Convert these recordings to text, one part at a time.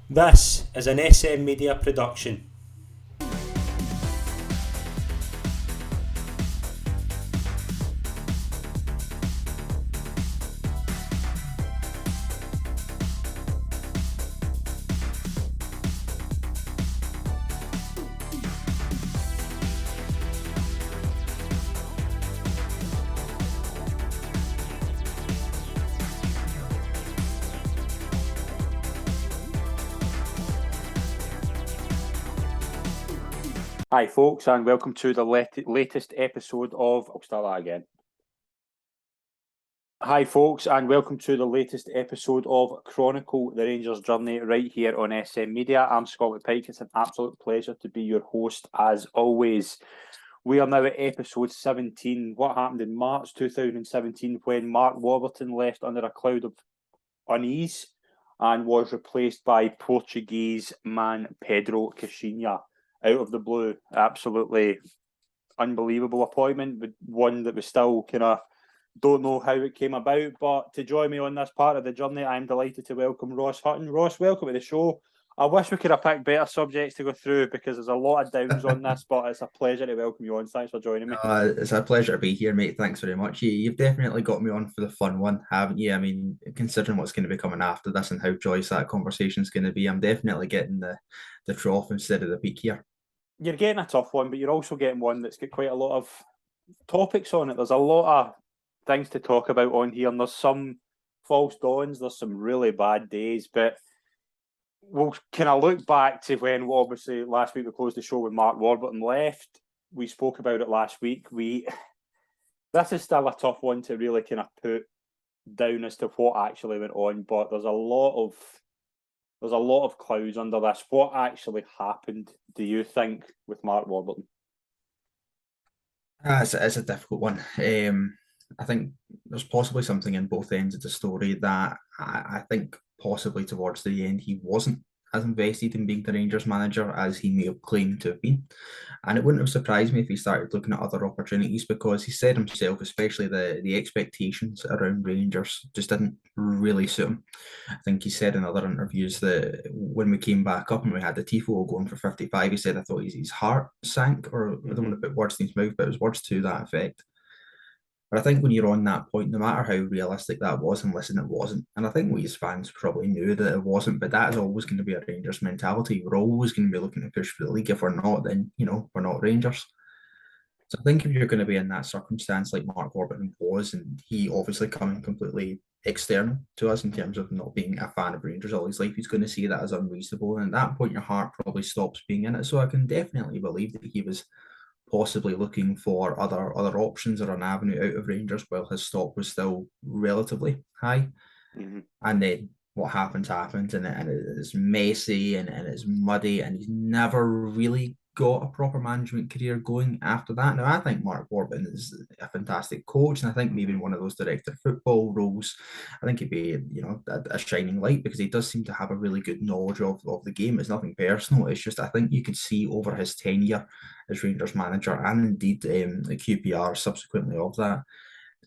This is an SM Media production. Hi folks, and welcome to the latest episode of... I'll start that again. Hi folks, and welcome to the latest episode of Chronicle, the Rangers journey, right here on SM Media. I'm Scott Pike. It's an absolute pleasure to be your host as always. We are now at episode 17. What happened in March 2017 when Mark Warburton left under a cloud of unease and was replaced by Portuguese man Pedro Caixinha. Out of the blue, absolutely unbelievable appointment, but one that was still kind of don't know how it came about. But to join me on this part of the journey, I'm delighted to welcome Ross Hutton. Ross, welcome to the show. I wish we could have picked better subjects to go through because there's a lot of downs on this, but it's a pleasure to welcome you on. Thanks for joining me. It's a pleasure to be here, mate. Thanks very much. You've definitely got me on for the fun one, haven't you? I mean, considering what's going to be coming after this and how joyous that conversation is going to be, I'm definitely getting the trough instead of the peak here. You're getting a tough one, but you're also getting one that's got quite a lot of topics on it. There's a lot of things to talk about on here, and there's some false dawns, there's some really bad days, but we'll kind of look back to when, obviously, last week we closed the show with Mark Warburton left. We spoke about it last week. This is still a tough one to really kind of put down as to what actually went on, but there's a lot of clouds under this. What actually happened, do you think, with Mark Warburton? It's a difficult one. I think there's possibly something in both ends of the story that I think possibly towards the end he wasn't as invested in being the Rangers manager as he may have claimed to have been. And it wouldn't have surprised me if he started looking at other opportunities because he said himself, especially the expectations around Rangers just didn't really suit him. I think he said in other interviews that when we came back up and we had the Tifo going for 55, he said, I thought his heart sank, or I don't want to put words in his mouth, but it was words to that effect. But I think when you're on that point, no matter how realistic that was, and listen, it wasn't. And I think we as fans probably knew that it wasn't, but that is always going to be a Rangers mentality. We're always going to be looking to push for the league. If we're not, then, we're not Rangers. So I think if you're going to be in that circumstance like Mark Warburton was, and he obviously coming completely external to us in terms of not being a fan of Rangers all his life, he's going to see that as unreasonable. And at that point, your heart probably stops being in it. So I can definitely believe that he was possibly looking for other options or an avenue out of Rangers while his stock was still relatively high. Mm-hmm. And then what happens, and it's messy and it's muddy, and he's never really got a proper management career going after that. Now, I think Mark Warburton is a fantastic coach, and I think maybe in one of those director of football roles, I think he'd be, a shining light because he does seem to have a really good knowledge of the game. It's nothing personal. It's just I think you could see over his tenure as Rangers manager and indeed the QPR subsequently of that,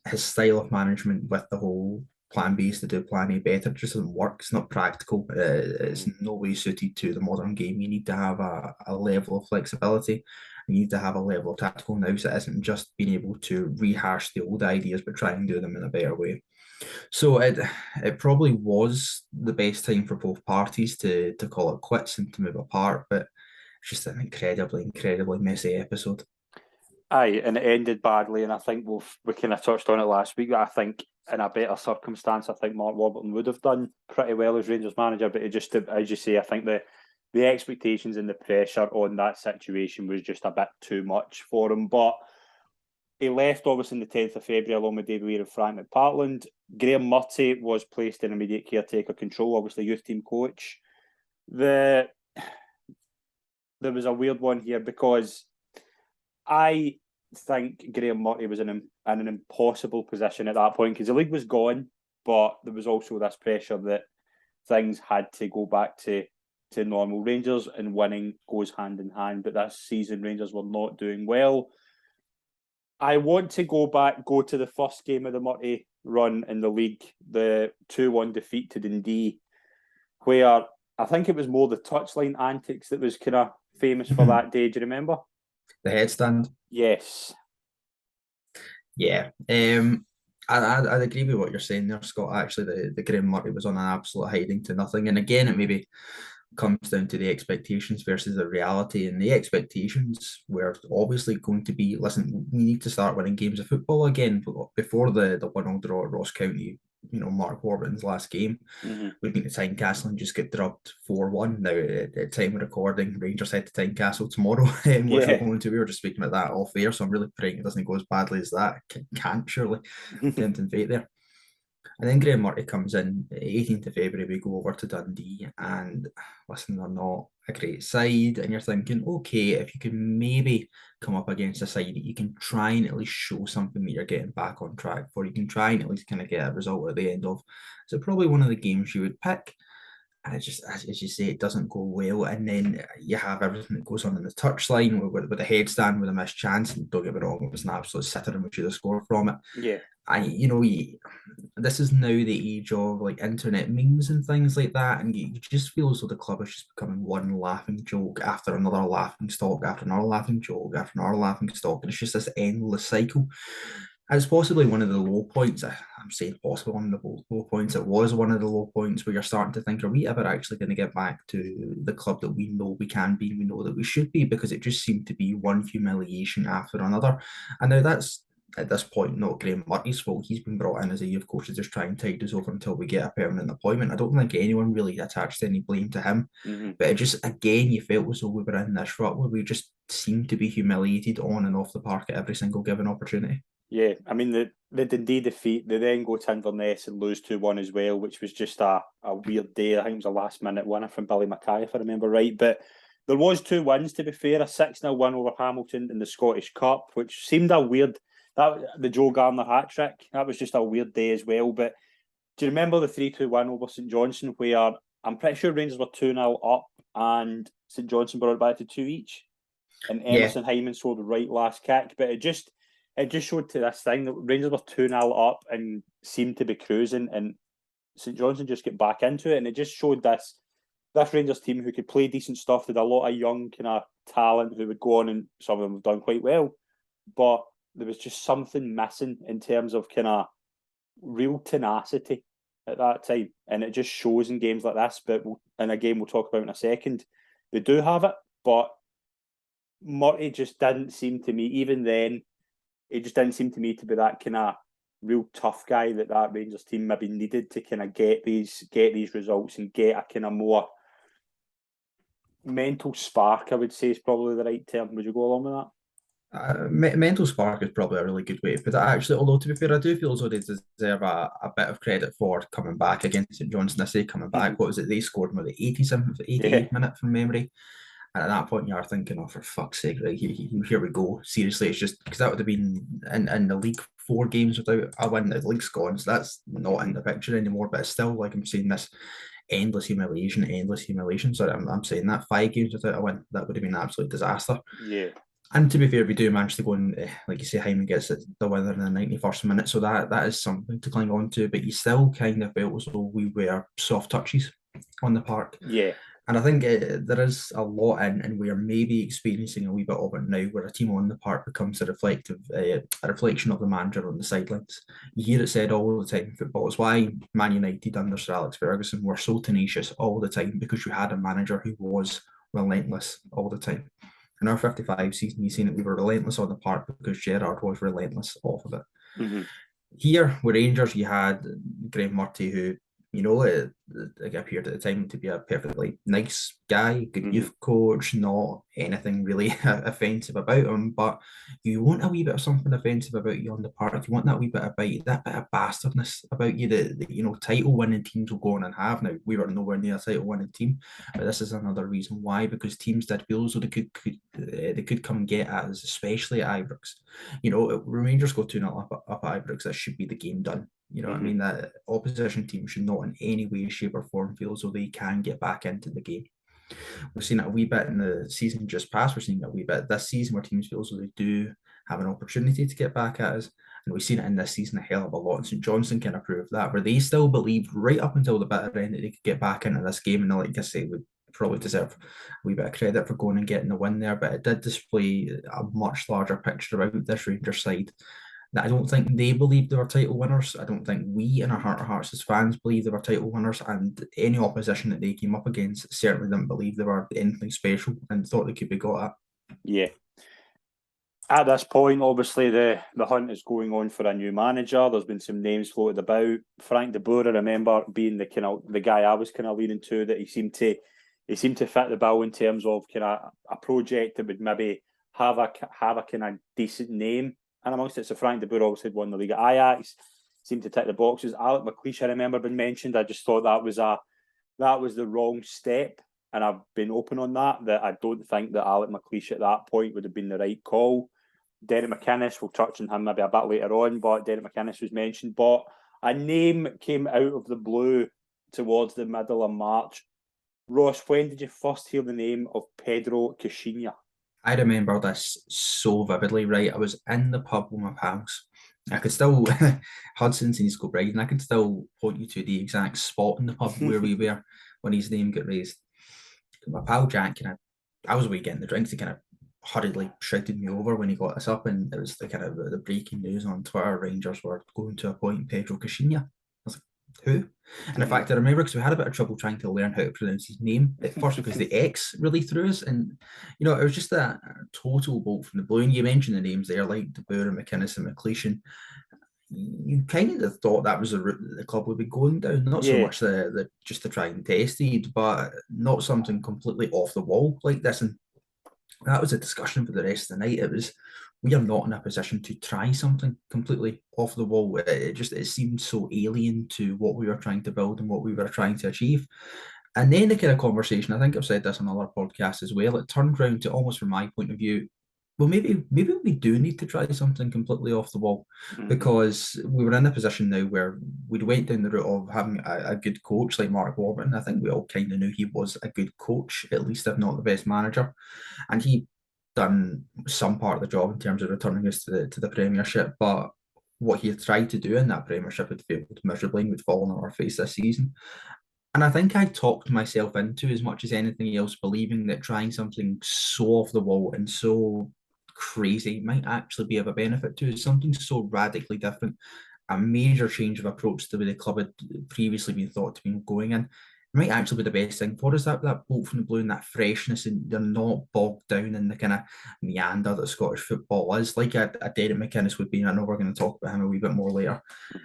his style of management with the whole plan B is to do plan A better just doesn't work. It's not practical. It's no way suited to the modern game. You need to have a level of flexibility. You need to have a level of tactical nous that isn't just being able to rehash the old ideas but try and do them in a better way. So it probably was the best time for both parties to call it quits and to move apart, but it's just an incredibly messy episode. Aye, and it ended badly, and I think we kind of touched on it last week. That I think in a better circumstance, I think Mark Warburton would have done pretty well as Rangers manager. But it just, as you say, I think the expectations and the pressure on that situation was just a bit too much for him. But he left obviously on the 10th of February along with David Weir and Frank McPartland. Graeme Murty was placed in immediate caretaker control, obviously youth team coach. There was a weird one here because I think Graeme Murty was in an impossible position at that point because the league was gone, but there was also this pressure that things had to go back to normal. Rangers and winning goes hand in hand, but this season Rangers were not doing well. I want to go to the first game of the Murty run in the league, the 2-1 defeat to Dundee, where I think it was more the touchline antics that was kind of famous for that day. Do you remember? The headstand. Yes. Yeah. I'd agree with what you're saying there, Scott. Actually, the Graeme Murty was on an absolute hiding to nothing. And again, it maybe comes down to the expectations versus the reality. And the expectations were obviously going to be, listen, we need to start winning games of football again. Before the 1-0 draw at Ross County, Mark Warburton's last game, we'd been to Tynecastle and just get drubbed 4-1. Now, at time of recording, Rangers head to Tynecastle tomorrow, which we're going to. We were just speaking about that off air, so I'm really praying it doesn't go as badly as that. Can't surely. Tempting fate there. And then Graeme Murty comes in, 18th of February, we go over to Dundee, and listen, they're not a great side, and you're thinking, okay, if you can maybe come up against a side that you can try and at least show something that you're getting back on track for, you can try and at least kind of get a result at the end of, so probably one of the games you would pick. And it just, as you say, it doesn't go well. And then you have everything that goes on in the touchline with the headstand, with a missed chance. And don't get me wrong, it was an absolute sitter and we should have scored from it. Yeah. And, this is now the age of like internet memes and things like that. And you just feel as though the club is just becoming one laughing joke after another laughing stock, after another laughing joke, after another laughing stock. And it's just this endless cycle. It's possibly one of the low points. I'm saying possibly one of the low points. It was one of the low points where you're starting to think, are we ever actually going to get back to the club that we know we can be, we know that we should be? Because it just seemed to be one humiliation after another. And now that's, at this point, not Graeme Murty's fault. He's been brought in as a youth coach to just try and tide us over until we get a permanent appointment. I don't think anyone really attached any blame to him. But it just, again, you felt as though we were in this rut where we just seemed to be humiliated on and off the park at every single given opportunity. Yeah, I mean, the Dundee defeat, they then go to Inverness and lose 2-1 as well, which was just a weird day. I think it was a last-minute winner from Billy Mackay, if I remember right. But there was 2 wins, to be fair, a 6-0 win over Hamilton in the Scottish Cup, which seemed a weird... the Joe Garner hat-trick, that was just a weird day as well. But do you remember the 3-2 win over St Johnstone, where I'm pretty sure Rangers were 2-0 up and St Johnstone brought it back to 2 each? And Emerson Hyman scored the right last kick, but it just showed to this thing that Rangers were 2-0 up and seemed to be cruising, and St Johnstone just get back into it, and it just showed this Rangers team who could play decent stuff, had a lot of young kind of talent who would go on, and some of them have done quite well, but there was just something missing in terms of kind of real tenacity at that time, and it just shows in games like this. But in a game we'll talk about in a second, they do have it, but Murty just didn't seem to me, even then, it just didn't seem to me to be that kind of real tough guy that Rangers team maybe needed to kind of get these results and get a kind of more mental spark, I would say, is probably the right term. Would you go along with that? Mental spark is probably a really good way to put it, actually. Although, to be fair, I do feel as though they deserve a bit of credit for coming back against St Johnstone. I say coming back, what was it? They scored in the 87th, 88th minute from memory. And at that point, you are thinking, oh, for fuck's sake, right, here we go. Seriously, it's just because that would have been in the league 4 games without a win. The league's gone, so that's not in the picture anymore. But it's still, like I'm saying, this endless humiliation. Sorry, I'm saying that 5 games without a win, that would have been an absolute disaster. Yeah. And to be fair, we do manage to go and, like you say, Hyman gets the winner in the 91st minute, so that is something to cling on to. But you still kind of felt as though we were soft touches on the park. Yeah. And I think there is a lot in, and we are maybe experiencing a wee bit of it now, where a team on the park becomes a reflection of the manager on the sidelines. You hear it said all the time in football. It's why Man United under Sir Alex Ferguson were so tenacious all the time, because you had a manager who was relentless all the time. In our 55 season, you've seen that we were relentless on the park because Gerrard was relentless off of it. Here with Rangers, you had Graeme Murty, who, appeared at the time to be a perfectly nice guy, good youth coach, not anything really offensive about him, but you want a wee bit of something offensive about you on the park. You want that wee bit of bite, that bit of bastardness about you that title winning teams will go on and have. Now, we were nowhere near a title winning team, but this is another reason why, because teams did feel as though they could come and get at us, especially at Ibrox. Rangers go 2-0 up at Ibrox, that should be the game done. You know what I mean? That opposition team should not in any way, shape or form feel as though they can get back into the game. We've seen it a wee bit in the season just past. We're seeing it a wee bit this season where teams feel as though they do have an opportunity to get back at us. And we've seen it in this season a hell of a lot. And St Johnstone kind of proved that, where they still believed right up until the bitter end that they could get back into this game. And like I say, would probably deserve a wee bit of credit for going and getting the win there. But it did display a much larger picture about this Rangers side that I don't think they believed they were title winners. I don't think we in our heart of hearts as fans believe they were title winners, and any opposition that they came up against certainly didn't believe they were anything special and thought they could be got at. Yeah. At this point, obviously, the hunt is going on for a new manager. There's been some names floated about. Frank de Boer, I remember being the guy I was kind of leaning to, that he seemed to fit the bill in terms of kind of a project that would maybe have a kind of decent name. And amongst it, so Frank de Boer obviously had won the league at Ajax, seemed to tick the boxes. Alec McLeish, I remember being mentioned. I just thought that was the wrong step, and I've been open on that I don't think that Alec McLeish at that point would have been the right call. Derek McInnes, we'll touch on him maybe a bit later on, but Derek McInnes was mentioned. But a name came out of the blue towards the middle of March. Ross, when did you first hear the name of Pedro Caixinha? I remember this so vividly, right? I was in the pub with my pals. I could still, Hudson's in East Kilbride, and I could still point you to the exact spot in the pub where we were when his name got raised. My pal Jack, I was away getting the drinks, he kind of hurriedly shouted me over when he got us up, and it was the kind of the breaking news on Twitter. Rangers were going to appoint Pedro Caixinha. I was like, who? And in fact, I remember because we had a bit of trouble trying to learn how to pronounce his name at first because the X really threw us, and it was just a total bolt from the blue. And you mentioned the names there, like de Boer and McInnes and McLeish, and you kind of thought that was the route that the club would be going down. Not so much the just to try and test it, but not something completely off the wall like this. And that was a discussion for the rest of the night. It was, we are not in a position to try something completely off the wall. It seemed so alien to what we were trying to build and what we were trying to achieve. And then the kind of conversation, I think I've said this on other podcasts as well, it turned around to, almost from my point of view, well, maybe we do need to try something completely off the wall, because we were in a position now where we went down the route of having a good coach like Mark Warburton. I think we all kind of knew he was a good coach, at least if not the best manager, and he done some part of the job in terms of returning us to the Premiership. But what he had tried to do in that Premiership had failed miserably and would fall on our face this season. And I think I talked myself into, as much as anything else, believing that trying something so off the wall and so crazy might actually be of a benefit to us. Something so radically different, a major change of approach to the way the club had previously been thought to be going in, might actually be the best thing for us. That bolt from the blue and that freshness, and they're not bogged down in the kind of meander that Scottish football is, like a Derek McInnes would be. And I know we're going to talk about him a wee bit more later.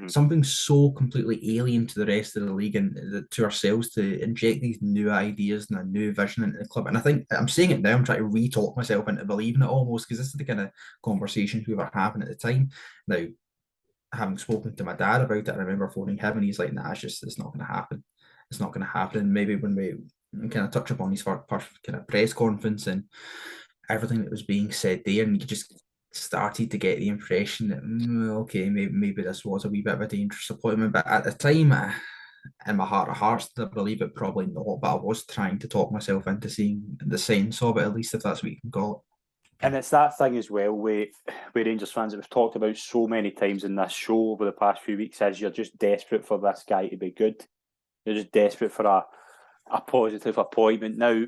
Something so completely alien to the rest of the league and to ourselves, to inject these new ideas and a new vision into the club. And I think I'm saying it now, I'm trying to re-talk myself into believing it almost, because this is the kind of conversations we were having at the time. Now, having spoken to my dad about it, I remember phoning him and he's like, nah, it's not going to happen. It's not going to happen. Maybe when we kind of touch upon his first kind of press conference and everything that was being said there, and you just started to get the impression that, okay, maybe this was a wee bit of a dangerous appointment. But at the time, in my heart of hearts, I believe it probably not. But I was trying to talk myself into seeing the sense of it, at least, if that's what you can call it. And it's that thing as well with Rangers fans that we've talked about so many times in this show over the past few weeks, is you're just desperate for this guy to be good. You're just desperate for a positive appointment. Now,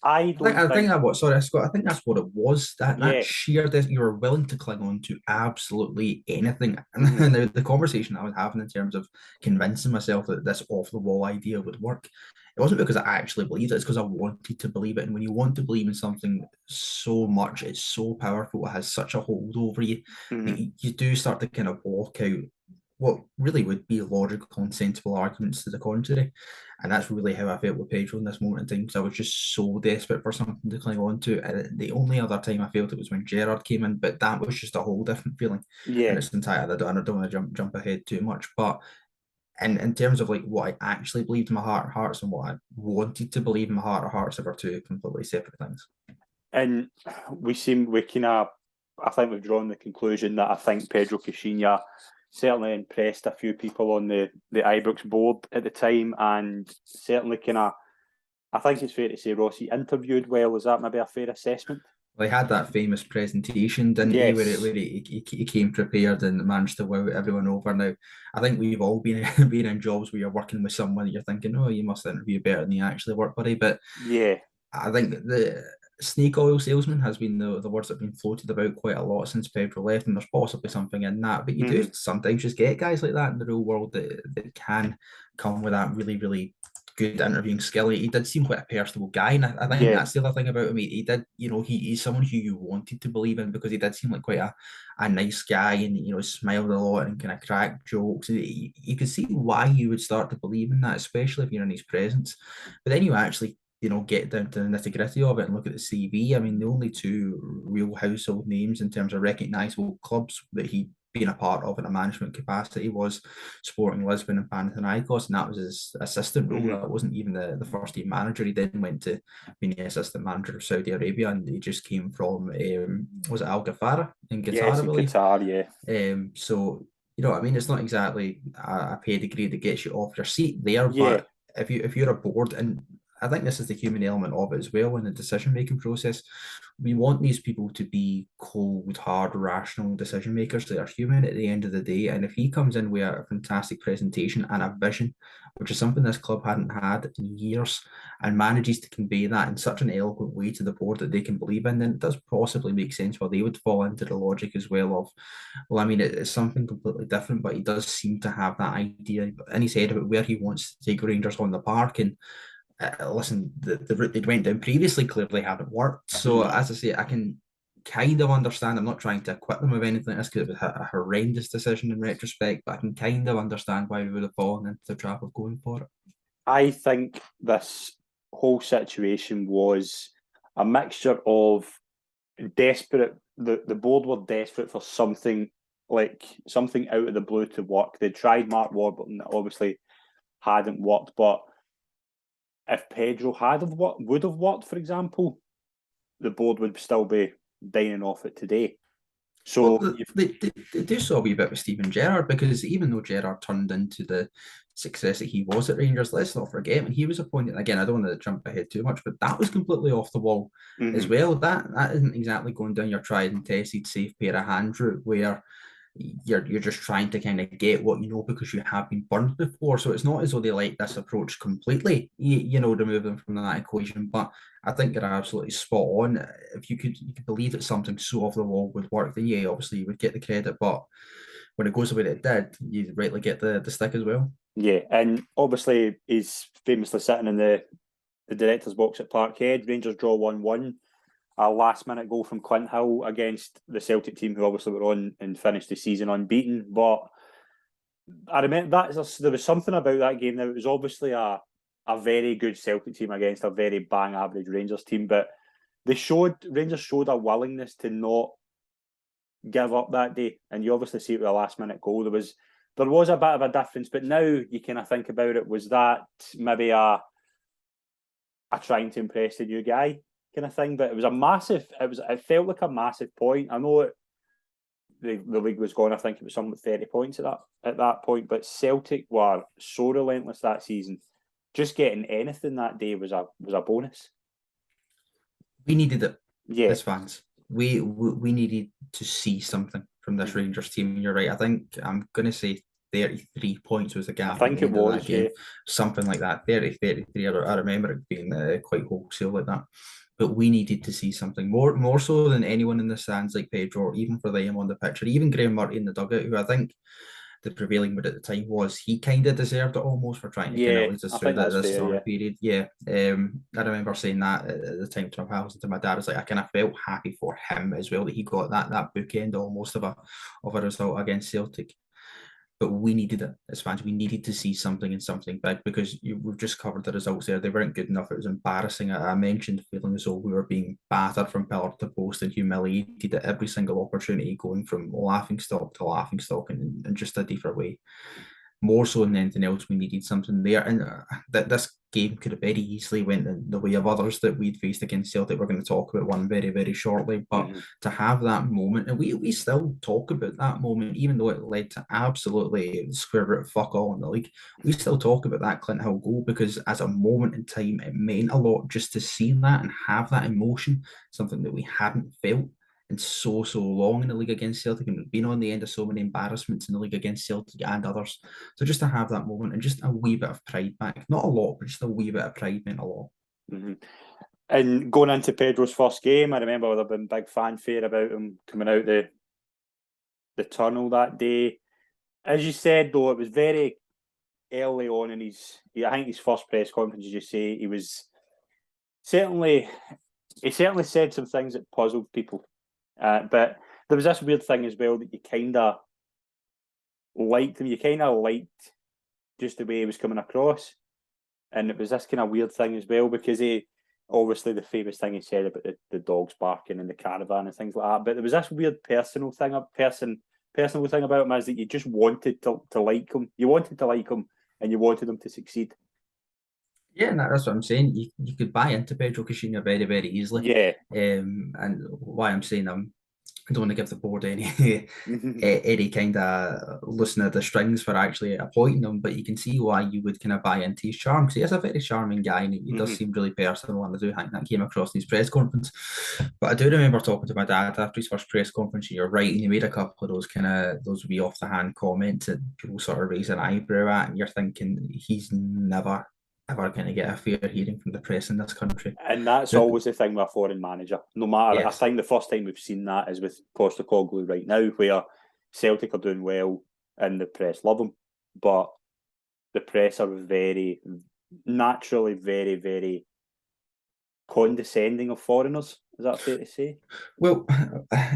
I think that's what it was. That sheer you were willing to cling on to absolutely anything. And now the conversation I was having in terms of convincing myself that this off the wall idea would work, it wasn't because I actually believed it. It's because I wanted to believe it. And when you want to believe in something so much, it's so powerful, it has such a hold over you. You do start to kind of walk out what really would be logical and sensible arguments to the contrary. And that's really how I felt with Pedro in this moment in time, because I was just so desperate for something to cling on to. And the only other time I felt it was when Gerrard came in, but that was just a whole different feeling. Yeah. And it's entirely, I don't want to jump ahead too much, but in terms of like what I actually believed in my heart of hearts and what I wanted to believe in my heart of hearts, are two completely separate things. And I think we've drawn the conclusion that I think Pedro Caixinha certainly impressed a few people on the Ibrox board at the time, and certainly I think it's fair to say, Ross, he interviewed well. Is that maybe a fair assessment? Well, he had that famous presentation, didn't he, where, Yes. he came prepared and managed to wow everyone over. Now, I think we've all been been in jobs where you're working with someone that you're thinking, oh, you must interview better than you actually work, buddy. But Yeah. I think the snake oil salesman has been the words that have been floated about quite a lot since Pedro left, and there's possibly something in that. But you do Hmm. sometimes just get guys like that in the real world that can come with that really, really good interviewing skill. He did seem quite a personable guy, and I think Yeah. that's the other thing about him. He did, he's someone who you wanted to believe in because he did seem like quite a nice guy, and smiled a lot and kind of cracked jokes. You could see why you would start to believe in that, especially if you're in his presence. But then you actually get down to the nitty gritty of it and look at the CV. I mean, the only two real household names in terms of recognisable clubs that he'd been a part of in a management capacity was Sporting Lisbon and Panathinaikos, and that was his assistant role. Hmm. That wasn't even the first team manager. He then went to being the assistant manager of Saudi Arabia, and he just came from, was it Al Ghafara in Qatar, Yes, I in believe? Qatar, yeah. So, I mean, it's not exactly a pedigree that gets you off your seat there, Yeah. but if you're a board, and I think this is the human element of it as well in the decision making process. We want these people to be cold, hard, rational decision makers. They are human at the end of the day. And if he comes in with a fantastic presentation and a vision, which is something this club hadn't had in years, and manages to convey that in such an eloquent way to the board that they can believe in, then it does possibly make sense why they would fall into the logic as well of, well, I mean, it's something completely different, but he does seem to have that idea in his head about where he wants to take Rangers on the park. And listen, the route they went down previously clearly hadn't worked. So, Hmm. as I say, I can kind of understand. I'm not trying to acquit them of anything like this because it was a horrendous decision in retrospect, but I can kind of understand why we would have fallen into the trap of going for it. I think this whole situation was a mixture of desperate. The board were desperate for something, like something out of the blue to work. They tried Mark Warburton, that obviously hadn't worked. But if Pedro would have worked, for example, the board would still be dining off it today. Well, So you've, they do saw a wee bit with Steven Gerrard because even though Gerrard turned into the success that he was at Rangers, let's not forget when he was appointed. Again, I don't want to jump ahead too much, but that was completely off the wall as mhm. well. That isn't exactly going down your tried and tested safe pair of hands route where you're just trying to kind of get what you know because you have been burned before. So it's not as though they like this approach completely, remove them from that equation. But I think you're absolutely spot on. If you could believe that something so off the wall would work, then yeah, obviously you would get the credit. But when it goes the way that it did, you rightly get the stick as well. Yeah, and obviously he's famously sitting in the director's box at Parkhead. Rangers draw 1-1. A last minute goal from Clint Hill against the Celtic team, who obviously were on and finished the season unbeaten. But I remember there was something about that game. Now it was obviously a very good Celtic team against a very bang average Rangers team, but Rangers showed a willingness to not give up that day, and you obviously see it with a last minute goal. There was a bit of a difference, but now you kind of think about it, was that maybe a trying to impress the new guy kind of thing? But it was it felt like a massive point. I know the league was gone. I think it was something with 30 points at that point, but Celtic were so relentless that season. Just getting anything that day was a bonus. We needed it Yeah. as fans. We needed to see something from this Rangers team. And you're right. I think I'm going to say 33 points was the I gap at think the it end of that was, yeah. game. Something like that. 33. I remember it being quite wholesale like that. But we needed to see something more so than anyone in the stands like Pedro, or even for them on the pitch, or even Graeme Murty in the dugout, who I think the prevailing mood at the time was he kind of deserved it almost for trying to kind Yeah, of lead us I through think that's this fair, stormy yeah. period. Yeah, I remember saying that at the time to my pals and to my dad. It's like I kind of felt happy for him as well that he got that bookend almost of a result against Celtic. But we needed it as fans. We needed to see something and something big because we've just covered the results there. They weren't good enough. It was embarrassing. I mentioned feeling as though we were being battered from pillar to post and humiliated at every single opportunity, going from laughing stock to laughing stock in just a different way. more so than anything else, we needed something there. And that this game could have very easily went the way of others that we'd faced against Celtic. We're going to talk about one very, very shortly. But to have that moment, and we still talk about that moment, even though it led to absolutely square root fuck all in the league, we still talk about that Clint Hill goal because as a moment in time, it meant a lot just to see that and have that emotion, something that we hadn't felt in so long in the league against Celtic, and been on the end of so many embarrassments in the league against Celtic and others. So just to have that moment and just a wee bit of pride back, not a lot, but just a wee bit of pride meant a lot. And going into Pedro's first game, I remember there had been big fanfare about him coming out the tunnel that day. As you said, though, it was very early on in I think his first press conference, as you say, he certainly said some things that puzzled people. But there was this weird thing as well that you kind of liked him. You kind of liked just the way he was coming across. And it was this kind of weird thing as well because obviously the famous thing he said about the dogs barking in the caravan and things like that. But there was this weird personal thing about him is that you just wanted to like him. You wanted to like him and you wanted him to succeed. Yeah, and that's what I'm saying. You could buy into Pedro Caixinha very, very easily. Yeah. And why I'm saying I don't want to give the board any kind of loosen of the strings for actually appointing him, but you can see why you would kind of buy into his charm because he is a very charming guy and he does seem really personal, and I do think that came across in his press conference. But I do remember talking to my dad after his first press conference, and you're right, and he made a couple of those wee off the hand comments that people sort of raise an eyebrow at, and you're thinking he's never ever going to get a fair hearing from the press in this country. And that's always the thing with a foreign manager. No matter, yes. I think the first time we've seen that is with Postecoglou right now, where Celtic are doing well and the press love him, but the press are very, naturally very, very condescending of foreigners. Is that fair to say? Well,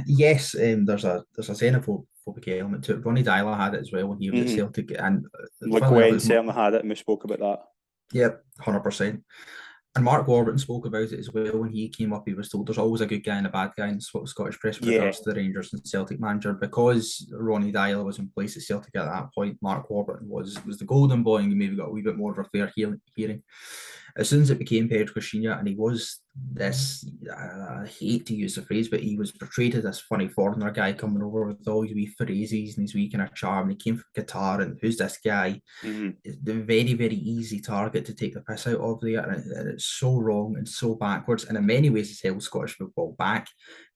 yes, there's a xenophobic element to it. Ronnie Dyler had it as well when he was at Celtic, and Le Guin certainly had it, and we spoke about that. Yep, 100%. And Mark Warburton spoke about it as well when he came up. He was told there's always a good guy and a bad guy in Scottish press with regards to the Rangers and Celtic manager. Because Ronnie Dyler was in place at Celtic at that point, Mark Warburton was the golden boy, and he maybe got a wee bit more of a fair hearing. As soon as it became Pedro Caixinha, and he was this, I hate to use the phrase, but he was portrayed as this funny foreigner guy coming over with all his wee phrases and his wee kind of charm. And he came from Qatar, and who's this guy? The very, very easy target to take the piss out of there. And it's so wrong and so backwards. And in many ways, it's held Scottish football back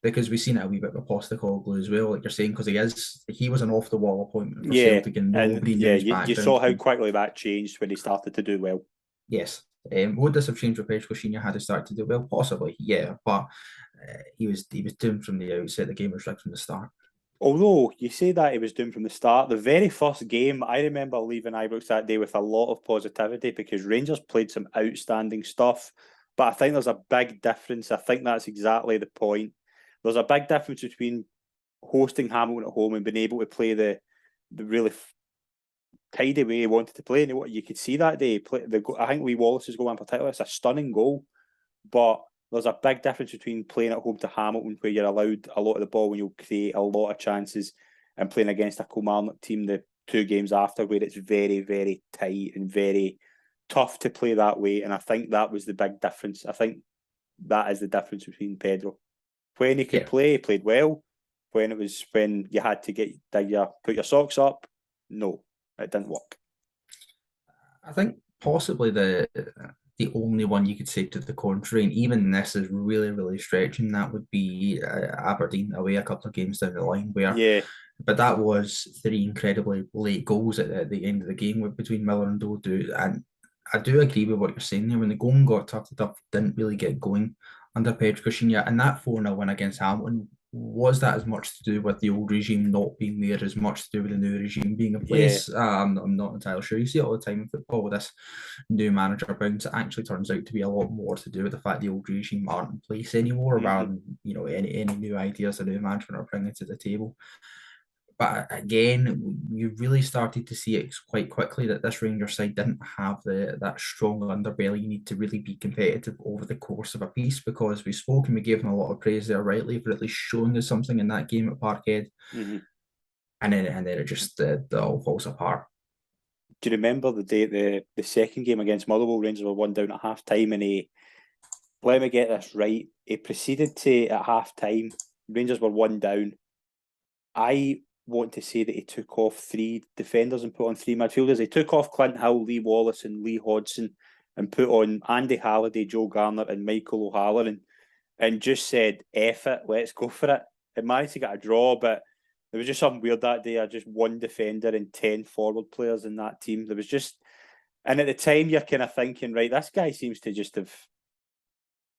because we've seen it a wee bit with Postecoglou as well, like you're saying, because he was an off the wall appointment for Celtic, and nobody knew his background. You saw how quickly that changed when he started to do well. Yes. Would this have changed with Pedro Caixinha had he started to do well? Possibly, yeah. But he was doomed from the outset. The game was rigged from the start. Although you say that he was doomed from the start, the very first game, I remember leaving Ibrox that day with a lot of positivity because Rangers played some outstanding stuff. But I think there's a big difference. I think that's exactly the point. There's a big difference between hosting Hamilton at home and being able to play the really tidy way he wanted to play, and you could see that day. I think Lee Wallace's goal in particular, it's a stunning goal, but there's a big difference between playing at home to Hamilton, where you're allowed a lot of the ball and you'll create a lot of chances, and playing against a Kilmarnock team the 2 games after, where it's very, very tight and very tough to play that way. And I think that was the big difference. I think that is the difference between Pedro. When he could play, he played well. When you had to put your socks up, no. It didn't work. I think possibly the only one you could say to the contrary, and even this is really, really stretching, that would be Aberdeen away a couple of games down the line. But that was 3 incredibly late goals at the end of the game between Miller and Dodu. And I do agree with what you're saying there. When the goal got tufted up, didn't really get going under Pedro Caixinha, and that 4-0 win against Hamilton, was that as much to do with the old regime not being there as much to do with the new regime being in place? I'm not entirely sure. You see it all the time in football with this new manager bounce. It actually turns out to be a lot more to do with the fact the old regime aren't in place anymore, rather than any new ideas the new management are bringing to the table. But again, you really started to see it quite quickly that this Rangers side didn't have that strong underbelly you need to really be competitive over the course of a piece, because we spoke and we gave them a lot of praise there rightly for at least showing us something in that game at Parkhead. And then it just it all falls apart. do you remember the day the second game against Motherwell? Rangers were 1 down at half time, and let me get this right. He proceeded to, at half time, Rangers were 1 down. I want to say that he took off 3 defenders and put on 3 midfielders. He took off Clint Hill, Lee Wallace, and Lee Hodgson, and put on Andy Halliday, Joe Garner, and Michael O'Halloran, and just said, F it, let's go for it. It managed to get a draw, but there was just something weird that day. Just 1 defender and 10 forward players in that team. There was just, and at the time you're kind of thinking, right, this guy seems to just have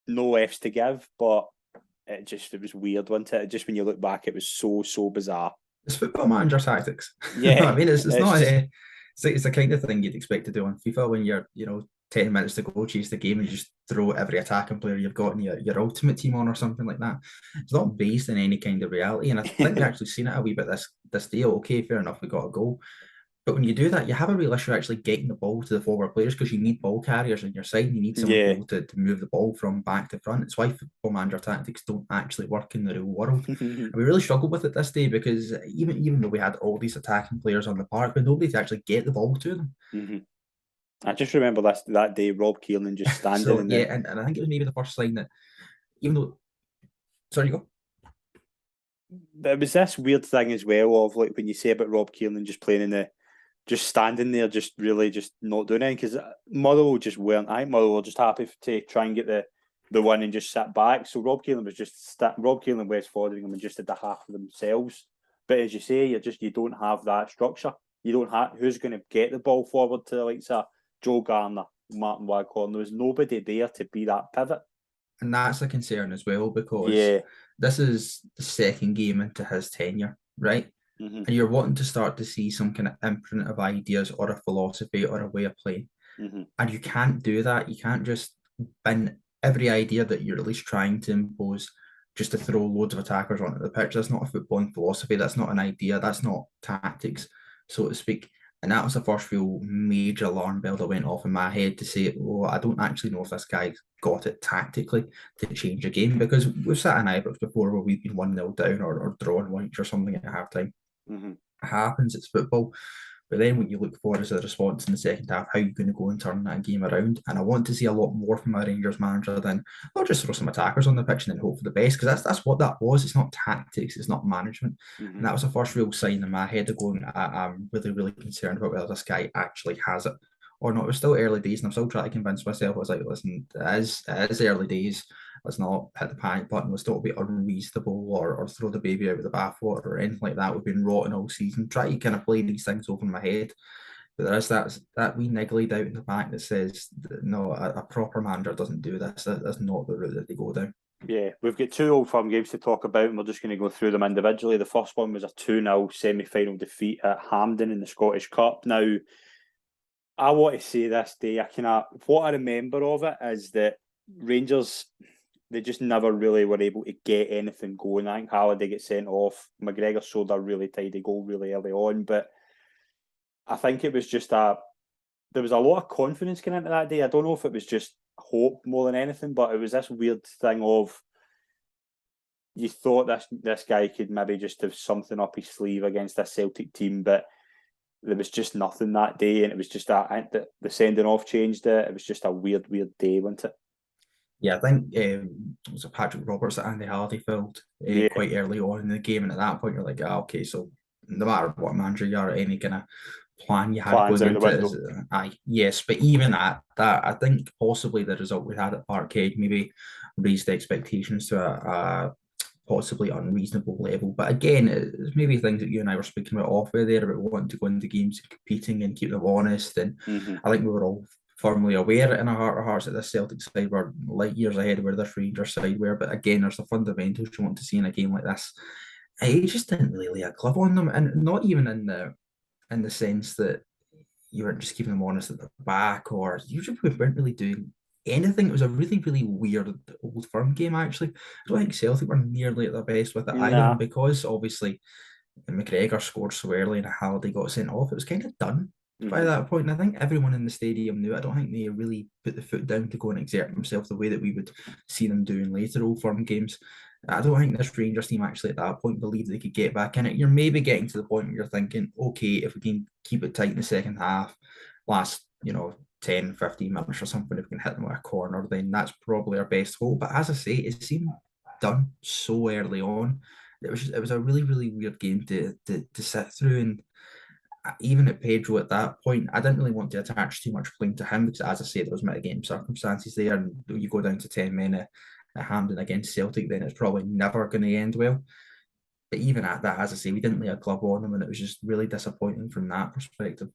no F's to give, but it was weird, wasn't it? Just when you look back, it was so bizarre. It's football manager tactics. Yeah, you know I mean, it's not it's the kind of thing you'd expect to do on FIFA when you're 10 minutes to go, chase the game, and just throw every attacking player you've got in your ultimate team on or something like that. It's not based in any kind of reality, and I think we've actually seen it a wee bit this day. Okay, fair enough, we got a goal. But when you do that, you have a real issue actually getting the ball to the forward players, because you need ball carriers on your side, and you need someone to move the ball from back to front. It's why football manager tactics don't actually work in the real world. And we really struggled with it this day, because even though we had all these attacking players on the park, but nobody to actually get the ball to them. Mm-hmm. I just remember that day, Rob Keelan just standing and I think it was maybe the first sign that, even though, sorry, you go. There was this weird thing as well of, like, when you say about Rob Keelan just playing just standing there, just really just not doing anything, because Motherwell just weren't. Motherwell were just happy to try and get the win and just sit back. So Rob Keelan was just Rob Keelan, West Foderingham, and just did the half of themselves. But as you say, you don't have that structure. You don't have who's going to get the ball forward to the likes of Joe Garner, Martin Waghorn. There was nobody there to be that pivot. And that's a concern as well, because this is the second game into his tenure, right? Mm-hmm. And you're wanting to start to see some kind of imprint of ideas or a philosophy or a way of playing. Mm-hmm. And you can't do that. You can't just bin every idea that you're at least trying to impose just to throw loads of attackers onto the pitch. That's not a footballing philosophy. That's not an idea. That's not tactics, so to speak. And that was the first real major alarm bell that went off in my head to say, I don't actually know if this guy's got it tactically to change a game, because we've sat in Ibrox before where we've been 1-0 down or drawn 1 or something at half time. Mm-hmm. It happens, it's football. But then what you look for is a response in the second half. How are you going to go and turn that game around? And I want to see a lot more from a Rangers manager than, not just throw some attackers on the pitch and then hope for the best, because that's what that was. It's not tactics, it's not management. Mm-hmm. And that was the first real sign in my head of going, I'm really concerned about whether this guy actually has it or not. It was still early days, and I'm still trying to convince myself. I was like, listen, it is early days. Let's not hit the panic button. Let's not be unreasonable or throw the baby out with the bathwater or anything like that. We've been rotten all season. Try to kind of play these things over in my head. But there is that wee niggly doubt in the back that says, no, a proper manager doesn't do this. That's not the route that they go down. Yeah, we've got 2 Old Firm games to talk about, and we're just going to go through them individually. The first one was a 2-0 semi-final defeat at Hampden in the Scottish Cup. Now, I want to say this day, what I remember of it is that Rangers, they just never really were able to get anything going. I think Halliday gets sent off. McGregor showed a really tidy goal really early on, but I think it was just there was a lot of confidence going into that day. I don't know if it was just hope more than anything, but it was this weird thing of, you thought this guy could maybe just have something up his sleeve against this Celtic team, but there was just nothing that day, and it was just that the sending off changed it. It was just a weird day, wasn't it? Yeah, I think it was a Patrick Roberts that Andy Halliday filled quite early on in the game, and at that point you're like, okay, so no matter what manager you are, any kind of plan you had going into it, yes, but even at that, I think possibly the result we had at Parkhead maybe raised the expectations to a possibly unreasonable level. But again, it's maybe things that you and I were speaking about off there about wanting to go into games and competing and keep them honest. And I think we were all firmly aware in our heart of hearts that this Celtic side were light years ahead of where this Rangers side were. But again, there's the fundamentals you want to see in a game like this. I just didn't really lay a glove on them, and not even in the sense that you weren't just keeping them honest at the back, or usually we weren't really doing anything. It was a really weird Old Firm game, actually. I don't think Celtic were nearly at their best with it either, because obviously McGregor scored so early and Halliday got sent off. It was kind of done by that point, and I think everyone in the stadium knew it. I don't think they really put the foot down to go and exert themselves the way that we would see them doing later Old Firm games. I don't think this Rangers team actually at that point believed they could get back in it. You're maybe getting to the point where you're thinking, okay, if we can keep it tight in the second half, last, 10, 15 minutes or something, if we can hit them with a corner, then that's probably our best hope. But as I say, it seemed done so early on. It was a really, really weird game to sit through. And even at Pedro at that point, I didn't really want to attach too much blame to him because, as I say, there was mitigating circumstances there. And you go down to 10 men at Hampden against Celtic, then it's probably never going to end well. But even at that, as I say, we didn't lay a glove on them, and it was just really disappointing from that perspective.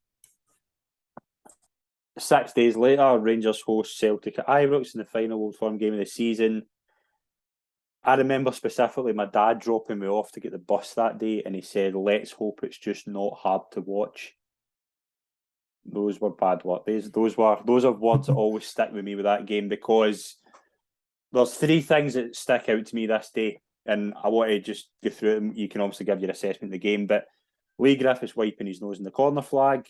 6 days later, Rangers host Celtic at Ibrox in the final Old Firm game of the season. I remember specifically my dad dropping me off to get the bus that day, and he said, "Let's hope it's just not hard to watch." Those were bad words. Those are words that always stick with me with that game, because there's 3 things that stick out to me this day, and I want to just go through them. You can obviously give your assessment of the game, but Lee Griffiths wiping his nose in the corner flag.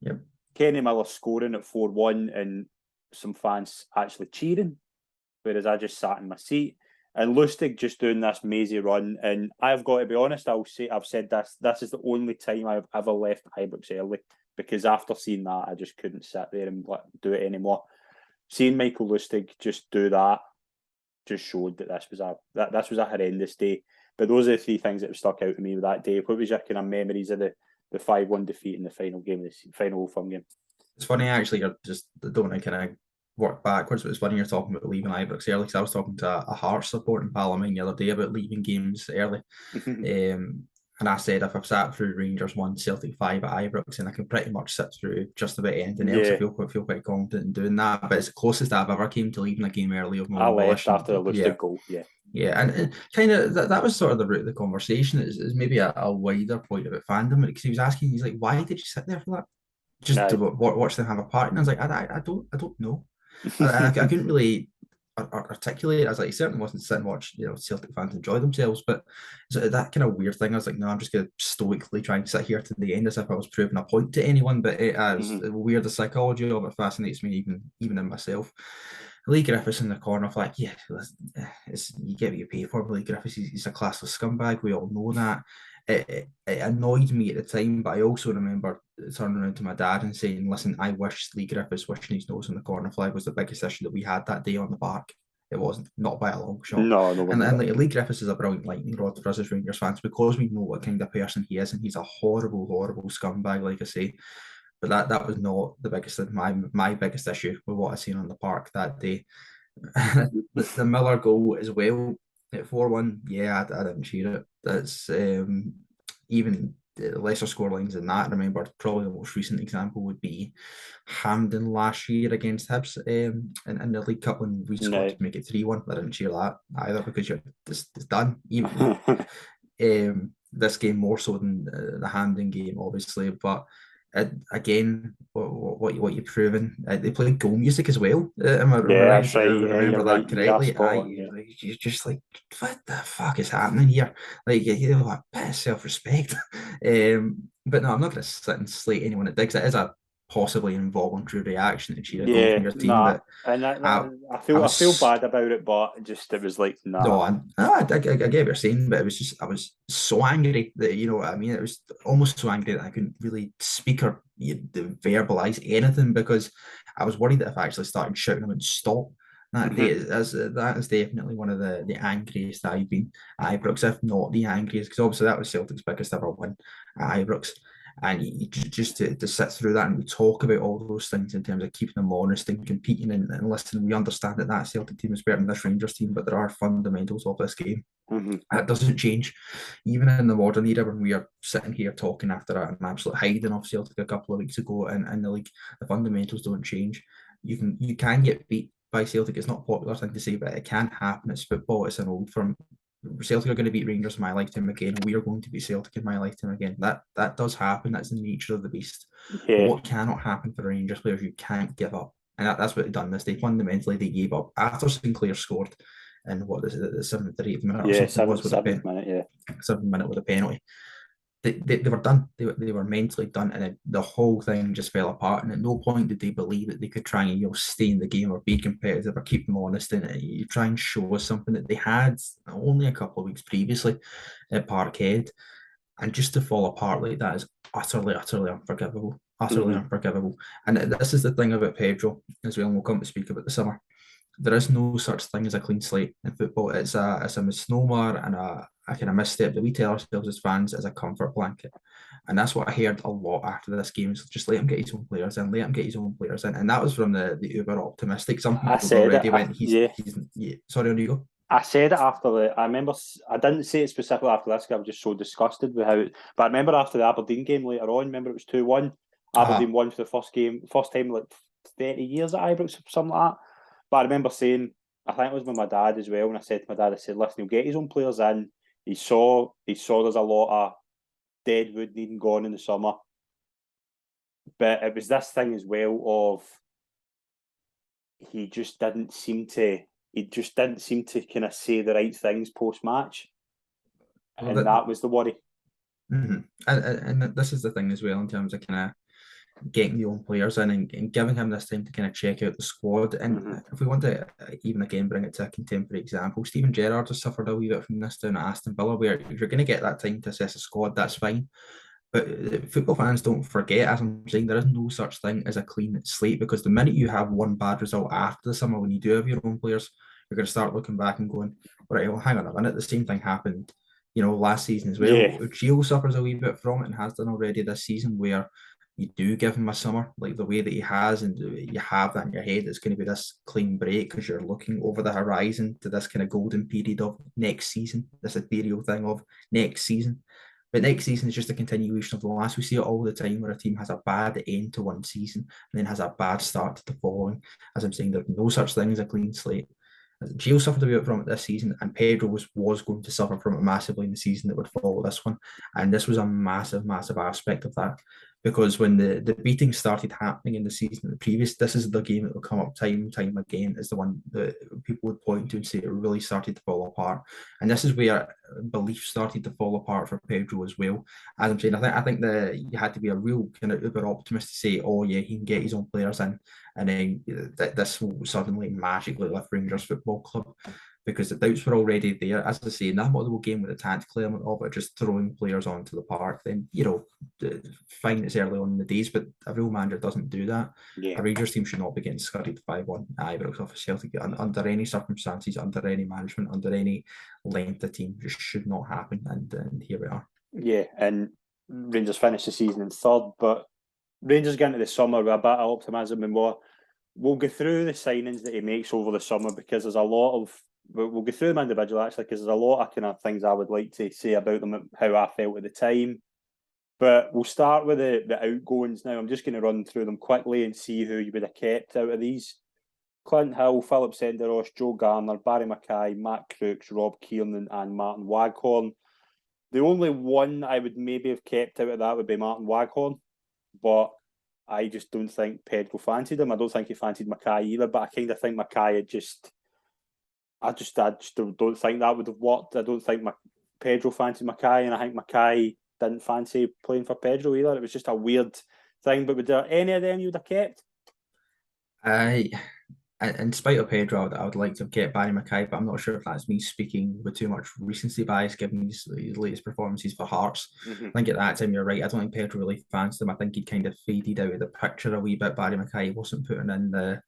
Yep. Kenny Miller scoring at 4-1 and some fans actually cheering, whereas I just sat in my seat. And Lustig just doing this mazy run. And I've got to be honest, I've said this is the only time I've ever left Ibrox early, because after seeing that, I just couldn't sit there and do it anymore. Seeing Michael Lustig just do that just showed that this was a horrendous day. But those are the 3 things that have stuck out to me with that day. What was your kind of memories of the 5-1 defeat in the final game, the final Old Firm game? It's funny, actually. I just don't want to kind of work backwards, but it's funny you're talking about leaving Ibrox early, because I was talking to a Hearts supporting pal of mine the other day about leaving games early. And I said, if I've sat through Rangers 1, Celtic 5 at Ibrox, and I can pretty much sit through just about anything else, I feel quite confident in doing that. But it's the closest I've ever came to leaving a game early of my own volition. After the Lustig goal, Yeah, and kind of that was sort of the root of the conversation. Is maybe a wider point about fandom, because he was asking, he's like, why did you sit there for that? Just to watch them have a party? And I was like, I don't know. I couldn't really articulate it. I was like, he certainly wasn't sitting and watch Celtic fans enjoy themselves, but that kind of weird thing. I was like, no, I'm just going to stoically try and sit here to the end as if I was proving a point to anyone. But as weird, the psychology of it fascinates me, even in myself. Lee Griffiths in the corner flag, you get what you pay for. Lee Griffiths, he's a classless scumbag. We all know that. It annoyed me at the time, but I also remember turning around to my dad and saying, listen, I wish Lee Griffiths wishing his nose on the corner flag was the biggest issue that we had that day on the park. It wasn't, not by a long shot. No. And Lee Griffiths is a brilliant lightning rod for us as Rangers fans, because we know what kind of person he is, and he's a horrible, horrible scumbag, like I say. But that was not the biggest, my biggest issue with what I seen on the park that day. The Miller goal as well at 4-1, I didn't cheer it. That's even the lesser scorelines than that. I remember probably the most recent example would be Hampden last year against Hibs in the League Cup when we scored to make it 3-1. I didn't cheer that either, because it's done. Even this game more so than the Hampden game, obviously, but. Again, what you're proving? They played goal music as well. Am I that's right. Remember that correctly? You're just like, what the fuck is happening here? Like, a bit of self-respect. But no, I'm not going to sit and slate anyone that digs. It is a possibly involuntary reaction to cheer a goal from your team. But I feel bad about it, but it was like, No, I get what you're saying, but it was just, I was so angry that, you know what I mean? It was almost so angry that I couldn't really speak or verbalize anything, because I was worried that if I actually started shouting, I would stop. That is definitely one of the angriest I've been at Ibrox, if not the angriest, because obviously that was Celtic's biggest ever win at Ibrox. And just to sit through that, and we talk about all those things in terms of keeping them honest and competing and listening. We understand that Celtic team is better than this Rangers team, but there are fundamentals of this game. That doesn't change. Even in the modern era, when we are sitting here talking after an absolute hiding of Celtic a couple of weeks ago in the league, the fundamentals don't change. You can get beat by Celtic. It's not a popular thing to say, but it can happen. It's football. It's an Old Firm. Celtic are going to beat Rangers in my lifetime again. We are going to beat Celtic in my lifetime again. That does happen. That's the nature of the beast. But what cannot happen for Rangers players, you can't give up. And that's what they've done this day. Fundamentally, they gave up after Sinclair scored in the 7th or 8th minute. 7th minute with a penalty. they were done. They were mentally done, and then the whole thing just fell apart. And at no point did they believe that they could try and stay in the game or be competitive or keep them honest. And you try and show us something that they had only a couple of weeks previously at Parkhead, and just to fall apart like that is utterly, utterly unforgivable. Utterly unforgivable. And this is the thing about Pedro as well. And we'll come to speak about the summer. There is no such thing as a clean slate in football. It's a misnomer and a kind of misstep that we tell ourselves as fans as a comfort blanket. And that's what I heard a lot after this game. Is just let him get his own players in, let him get his own players in. And that was from the uber optimistic. Some people already went, sorry, on you go. I said it after I remember, I didn't say it specifically after this because I was just so disgusted with how, but I remember after the Aberdeen game later on, remember it was 2-1. Aberdeen won for the first time like 30 years at Ibrox or something like that. But I remember saying, I think it was with my dad as well, and I said to my dad, I said, listen, he'll get his own players in. He saw there's a lot of dead wood needing gone in the summer. But it was this thing as well of he just didn't seem to kind of say the right things post-match. And that was the worry. Mm-hmm. And this is the thing as well in terms of kind of getting the own players in and giving him this time to kind of check out the squad. And if we want to even again bring it to a contemporary example, Steven Gerrard has suffered a wee bit from this down at Aston Villa, where if you're going to get that time to assess a squad, that's fine. But football fans don't forget, as I'm saying, there is no such thing as a clean slate, because the minute you have one bad result after the summer, when you do have your own players, you're going to start looking back and going, right, well, hang on a minute, the same thing happened, last season as well. Yeah. Gio suffers a wee bit from it and has done already this season, where you do give him a summer like the way that he has, and you have that in your head. It's going to be this clean break because you're looking over the horizon to this kind of golden period of next season, this ethereal thing of next season. But next season is just a continuation of the last. We see it all the time where a team has a bad end to one season and then has a bad start to the following. As I'm saying, there's no such thing as a clean slate. Gio suffered a bit from it this season, and Pedro was going to suffer from it massively in the season that would follow this one. And this was a massive, massive aspect of that. Because when the beatings started happening in the season the previous, this is the game that will come up time and time again as the one that people would point to and say it really started to fall apart. And this is where belief started to fall apart for Pedro as well. As I'm saying, I think that you had to be a real kind of uber optimist to say, oh yeah, he can get his own players in, and then this will suddenly magically lift Rangers Football Club. Because the doubts were already there. As I say, in that model game with the tactical element of it, just throwing players onto the park, then, fine, it's early on in the days, but a real manager doesn't do that. Yeah. A Rangers team should not be getting scurried 5-1 at Ibrox off of Celtic under any circumstances, under any management, under any length of team. Just should not happen, and here we are. Yeah, and Rangers finished the season in third, but Rangers get into the summer with a bit of optimism and more. We'll go through the signings that he makes over the summer, because there's a lot of... We'll go through them individually, actually, because there's a lot of kind of things I would like to say about them, how I felt at the time. But we'll start with the outgoings now. I'm just going to run through them quickly and see who you would have kept out of these. Clint Hill, Philip Senderos, Joe Garner, Barry Mackay, Matt Crooks, Rob Kiernan and Martin Waghorn. The only one I would maybe have kept out of that would be Martin Waghorn, but I just don't think Pedro fancied him. I don't think he fancied Mackay either, but I kind of think Mackay had just... I just don't think that would have worked. I don't think Pedro fancied Mackay, and I think Mackay didn't fancy playing for Pedro either. It was just a weird thing. But would there any of them you would have kept? In spite of Pedro, I would like to have kept Barry Mackay, but I'm not sure if that's me speaking with too much recency bias, given his latest performances for Hearts. I think at that time you're right. I don't think Pedro really fancied him. I think he'd kind of faded out of the picture a wee bit. Barry Mackay wasn't putting in the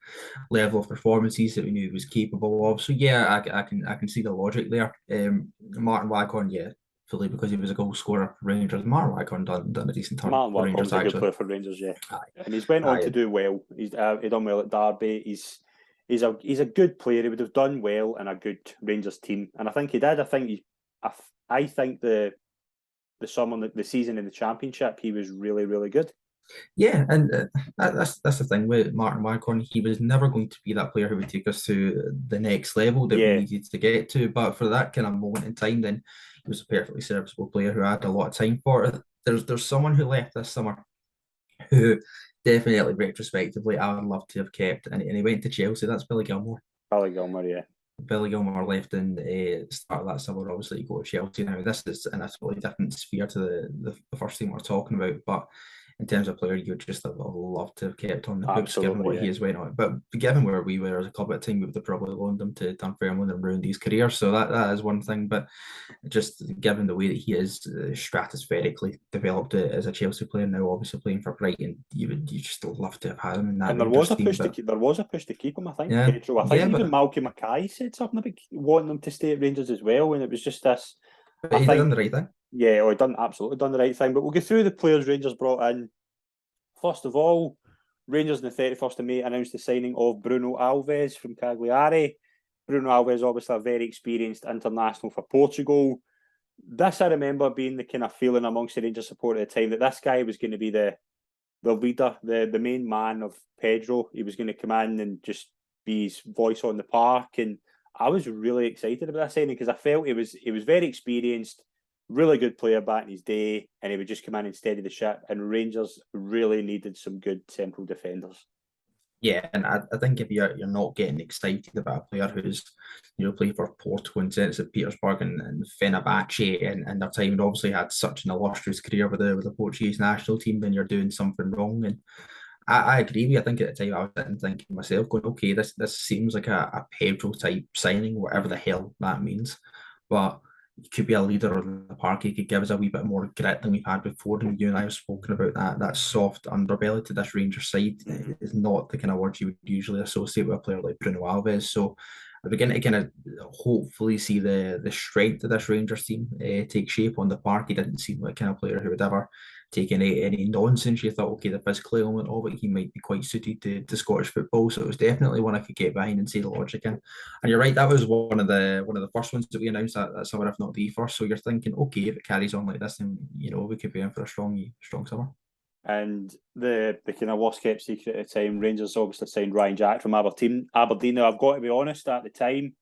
level of performances that we knew he was capable of. So yeah, I can see the logic there. Martin Waghorn, yeah, fully, because he was a goal scorer for Rangers. Martin Waghorn done a decent turn for Rangers, actually. A good player for Rangers, yeah. And he's went on to do well. He's done well at Derby. He's a good player. He would have done well in a good Rangers team, and I think he did. I think the summer, the season in the Championship, he was really, really good. Yeah, and that's the thing with Martin Waghorn. He was never going to be that player who would take us to the next level that we needed to get to. But for that kind of moment in time, then he was a perfectly serviceable player who had a lot of time for it. There's someone who left this summer who definitely retrospectively I would love to have kept, and he went to Chelsea. That's Billy Gilmour. Billy Gilmour, yeah. Billy Gilmore left in the start of that summer. Obviously, you go to Chelsea now. This is in a totally different sphere to the first team we're talking about. But in terms of player, you would just have loved to have kept on the books, given what he has went on. But given where we were as a club at the time, we would have probably loaned him to Dunfermline and ruined his career. So that is one thing. But just given the way that he is stratospherically developed as a Chelsea player now, obviously playing for Brighton, you just love to have had him in that. And there was a push to keep him. I think Pedro. I think even Malcolm Mackay said something about wanting him to stay at Rangers as well, and it was just this. But he done the right thing. Yeah, he absolutely done the right thing. But we'll go through the players Rangers brought in. First of all, Rangers on the 31st of May announced the signing of Bruno Alves from Cagliari. Bruno Alves, obviously a very experienced international for Portugal. This, I remember being the kind of feeling amongst the Rangers support at the time that this guy was going to be the leader, the main man of Pedro. He was going to come in and just be his voice on the park. And I was really excited about that signing because I felt he was very experienced, really good player back in his day, and he would just come in and steady the ship. And Rangers really needed some good central defenders. Yeah, and I think if you're not getting excited about a player who's played for Porto and St. Petersburg and Fenerbahce and their time, and obviously had such an illustrious career with the Portuguese national team, then you're doing something wrong. And I agree with you. I think at the time I was sitting thinking myself, going, okay, this seems like a Pedro type signing, whatever the hell that means. But he could be a leader on the park. He could give us a wee bit more grit than we've had before. And you and I have spoken about that soft underbelly to this Rangers side is not the kind of words you would usually associate with a player like Bruno Alves. So I begin to kind of hopefully see the strength of this Rangers team take shape on the park. He didn't seem like the kind of player who would ever take any nonsense. You thought, okay, the physical element of it, he might be quite suited to Scottish football. So it was definitely one I could get behind and see the logic in. And you're right, that was one of the first ones that we announced that summer, if not the first. So you're thinking, okay, if it carries on like this, then we could be in for a strong summer. And the kind of worst kept secret at the time, Rangers obviously signed Ryan Jack from Aberdeen. Now, I've got to be honest, at the time,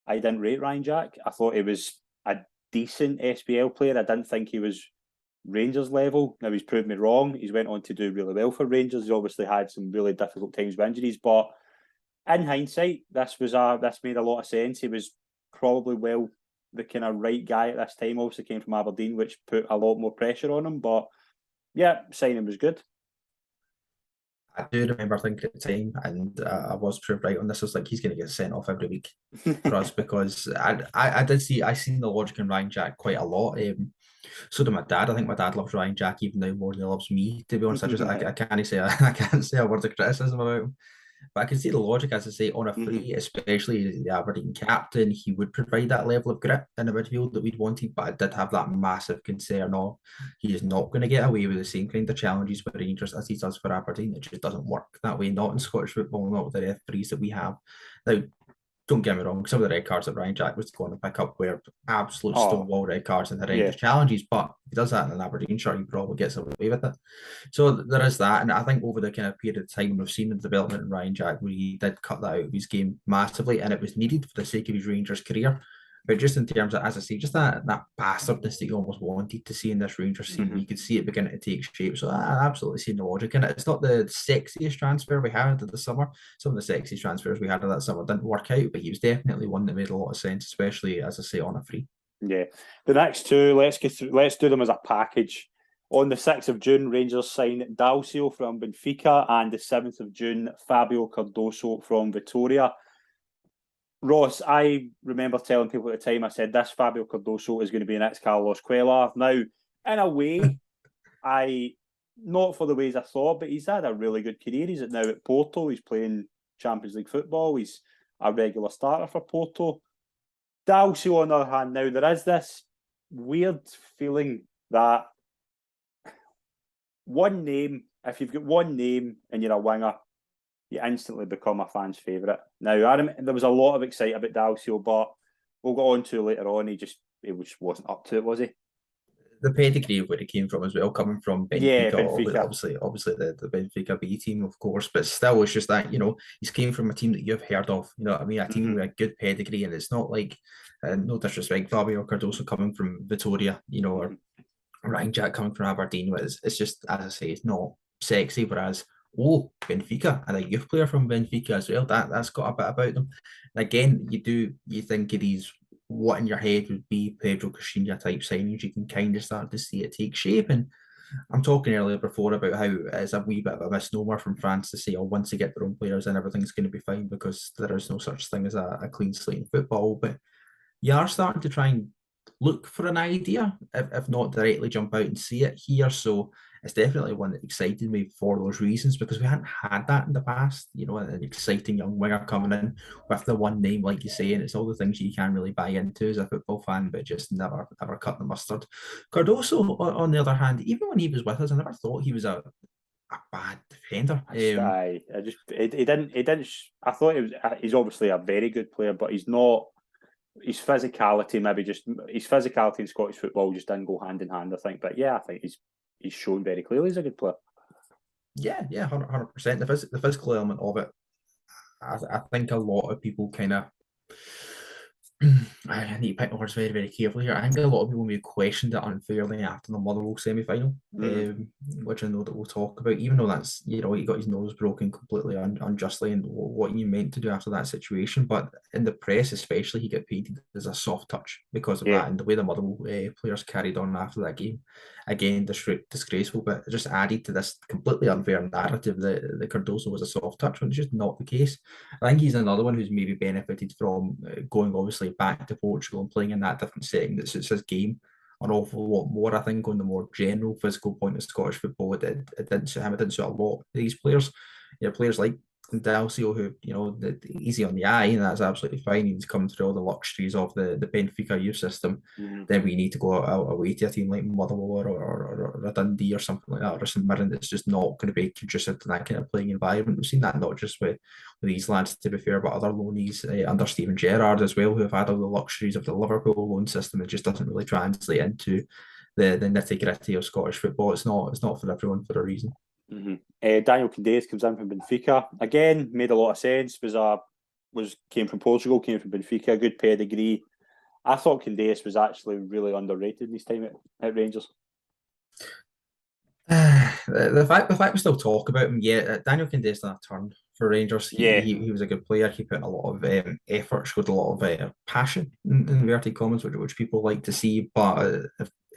I didn't rate Ryan Jack. I thought he was a decent SPL player. I didn't think he was Rangers level. Now, he's proved me wrong. He's went on to do really well for Rangers. He obviously had some really difficult times with injuries, but in hindsight, this made a lot of sense. He was probably the kind of right guy at this time. Obviously came from Aberdeen, which put a lot more pressure on him, but yeah, signing was good. I do remember thinking at the time, and I was proved right on this. I was like, he's going to get sent off every week for us because I seen the logic in Ryan Jack quite a lot. So did my dad. I think my dad loves Ryan Jack even now more than he loves me. To be honest, I can't say a word of criticism about him. But I can see the logic, as I say, on a free, especially the Aberdeen captain, he would provide that level of grit in the midfield that we'd wanted. But I did have that massive concern of he is not going to get away with the same kind of challenges for Rangers as he does for Aberdeen. It just doesn't work that way, not in Scottish football, not with the referees that we have. Now, don't get me wrong, some of the red cards that Ryan Jack was going to pick up were absolute stonewall red cards and horrendous challenges, but if he does that in an Aberdeen shirt, he probably gets away with it. So there is that, and I think over the kind of period of time we've seen the development in Ryan Jack where he did cut that out of his game massively, and it was needed for the sake of his Rangers career. But just in terms of, as I say, just that bastardness that you almost wanted to see in this Rangers team, you could see it beginning to take shape. So I absolutely see the logic in it. It's not the sexiest transfer we had of the summer. Some of the sexiest transfers we had of that summer didn't work out, but he was definitely one that made a lot of sense, especially, as I say, on a free. Yeah. The next two, let's do them as a package. On the 6th of June, Rangers signed Dalcio from Benfica, and the 7th of June, Fabio Cardoso from Vitória. Ross, I remember telling people at the time, I said, this Fabio Cardoso is going to be an ex-Carlos Cuellar. Now, in a way, not for the ways I thought, but he's had a really good career. He's now at Porto. He's playing Champions League football. He's a regular starter for Porto. Dalcio, on the other hand, now there is this weird feeling that if you've got one name and you're a winger, you instantly become a fan's favourite. Now, there was a lot of excitement about Dalcio, but we'll go on to later on. He just wasn't up to it, was he? The pedigree of where he came from as well, coming from Benfica, yeah, Benfica. Obviously the Benfica B team, of course, but still, it's just that he's came from a team that you've heard of. You know what I mean? A team with a good pedigree, and it's not like no disrespect, Fabio Cardoso coming from Vitória, or Ryan Jack coming from Aberdeen. It's just, as I say, it's not sexy. Whereas oh, Benfica, and a youth player from Benfica as well. That's got a bit about them. And again, you think of these, what in your head would be Pedro Caixinha type signings. You can kind of start to see it take shape. And I'm talking earlier before about how it's a wee bit of a misnomer from France to say, oh, once they get their own players in, everything's going to be fine, because there is no such thing as a clean slate in football. But you are starting to try and look for an idea, if not directly jump out and see it here. So it's definitely one that excited me for those reasons, because we hadn't had that in the past. You know, an exciting young winger coming in with the one name, like you say, and it's all the things you can really buy into as a football fan, but just never cut the mustard. Cardoso, on the other hand, even when he was with us, I never thought he was a bad defender. He didn't. I thought he's obviously a very good player, but he's not. His physicality, his physicality in Scottish football just didn't go hand in hand, I think. But yeah, I think he's shown very clearly he's a good player. Yeah, 100%. The physical element of it, I think a lot of people kind of, I need to pick my words very, very carefully here. I think a lot of people may have questioned it unfairly after the Motherwell semi-final, which I know that we'll talk about, even though that's, you know, he got his nose broken completely unjustly, and what he meant to do after that situation. But in the press especially, he got painted as a soft touch because of that, and the way the Motherwell players carried on after that game. Again, disgraceful, but it just added to this completely unfair narrative that Cardoso was a soft touch, when it's just not the case. I think he's another one who's maybe benefited from going obviously back to Portugal and playing in that different setting that suits his game an awful lot more. I think on the more general physical point of Scottish football, it didn't suit him. It didn't suit a lot of these players. You know, players like Dalcio, who, you know, easy on the eye, and that's absolutely fine. He's come through all the luxuries of the Benfica youth system. Then we need to go away to a team like Motherwell or a Dundee or something like that, or St Mirren, that's just not going to be conducive to that kind of playing environment. We've seen that not just with these lads, to be fair, but other loanees under Steven Gerrard as well, who have had all the luxuries of the Liverpool loan system. It just doesn't really translate into the nitty gritty of Scottish football. It's not for everyone, for a reason. Daniel Candeias comes in from Benfica again. Made a lot of sense. Came from Portugal, came from Benfica, good pedigree. I thought Candeias was actually really underrated in his time at Rangers. The fact we still talk about him, Daniel Candeias done a turn for Rangers. He was a good player. He put in a lot of effort, showed a lot of passion in inverted commas, which people like to see. But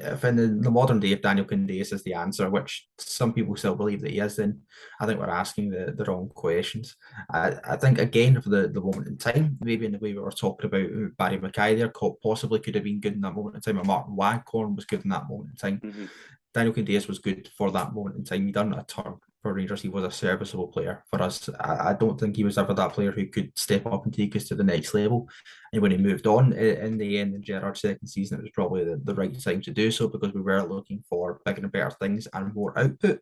if in the modern day, if Daniel Candeias is the answer, which some people still believe that he is, then I think we're asking the wrong questions. I think, again, for the moment in time, maybe in the way we were talking about Barry Mackay there, possibly could have been good in that moment in time, and Martin Waghorn was good in that moment in time. Daniel Candeias was good for that moment in time. He done a turn for Rangers. He was a serviceable player for us. I don't think he was ever that player who could step up and take us to the next level. And when he moved on in the end, in Gerrard's second season, it was probably the right time to do so, because we were looking for bigger and better things and more output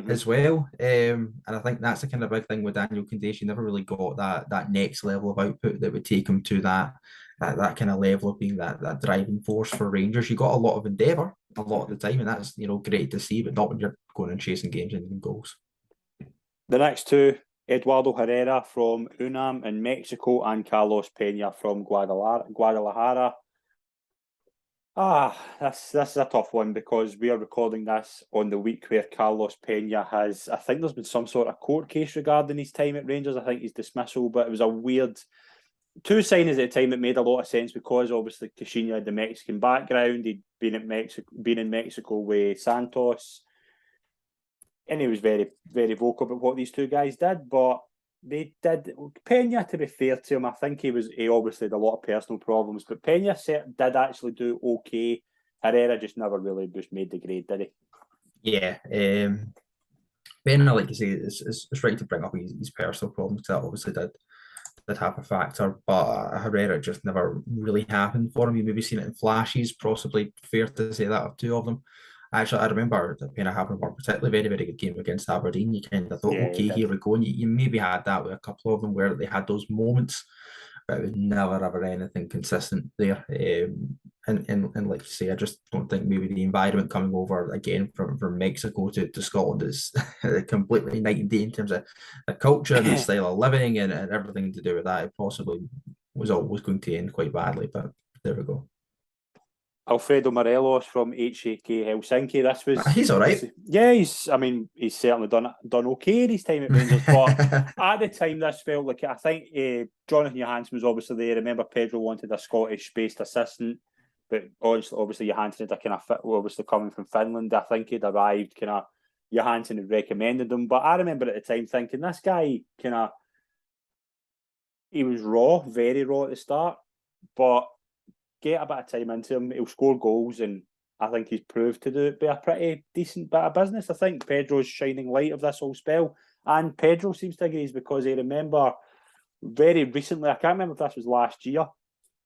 as well. And I think that's the kind of big thing with Daniel Candeias. You never really got that next level of output that would take him to that kind of level of being that driving force for Rangers. You got a lot of endeavour a lot of the time, and that's, you know, great to see, but not when you're going and chasing games and getting goals. The next two, Eduardo Herrera from UNAM in Mexico and Carlos Peña from Guadalajara. This is a tough one, because we are recording this on the week where Carlos Peña I think there's been some sort of court case regarding his time at Rangers. I think his dismissal, but it was a weird two signings at the time that made a lot of sense, because obviously Caixinha had the Mexican background. He'd been in Mexico with Santos, and he was very, very vocal about what these two guys did. But they did. Peña, to be fair to him, I think he obviously had a lot of personal problems, but Peña did actually do okay. Herrera just never really just made the grade, did he? Yeah. Peña, like you say, it's right to bring up his personal problems, because that obviously did have a factor, but Herrera just never really happened for him. You maybe seen it in flashes, possibly fair to say that, of two of them. Actually, I remember the Peña having one particularly very, very good game against Aberdeen. You kind of thought, okay, here we go. And you maybe had that with a couple of them where they had those moments, but it was never ever anything consistent there. And like you say, I just don't think maybe the environment coming over again from Mexico to Scotland is completely night and day in terms of the culture and the style of living and everything to do with that. It possibly was always going to end quite badly, but there we go. Alfredo Morelos from HAK Helsinki. This was He's all right. Yeah, he's certainly done okay in his time at Rangers. But at the time, this felt like, I think Jonathan Johansson was obviously there. Remember, Pedro wanted a Scottish-based assistant, but obviously Johansson had a kind of obviously coming from Finland. I think he'd arrived kind of. Johansson had recommended him, but I remember at the time thinking this guy he was raw, very raw at the start, but get a bit of time into him, he'll score goals, and I think he's proved to be a pretty decent bit of business. I think Pedro's shining light of this whole spell, and Pedro seems to agree, because I remember very recently, I can't remember if this was last year,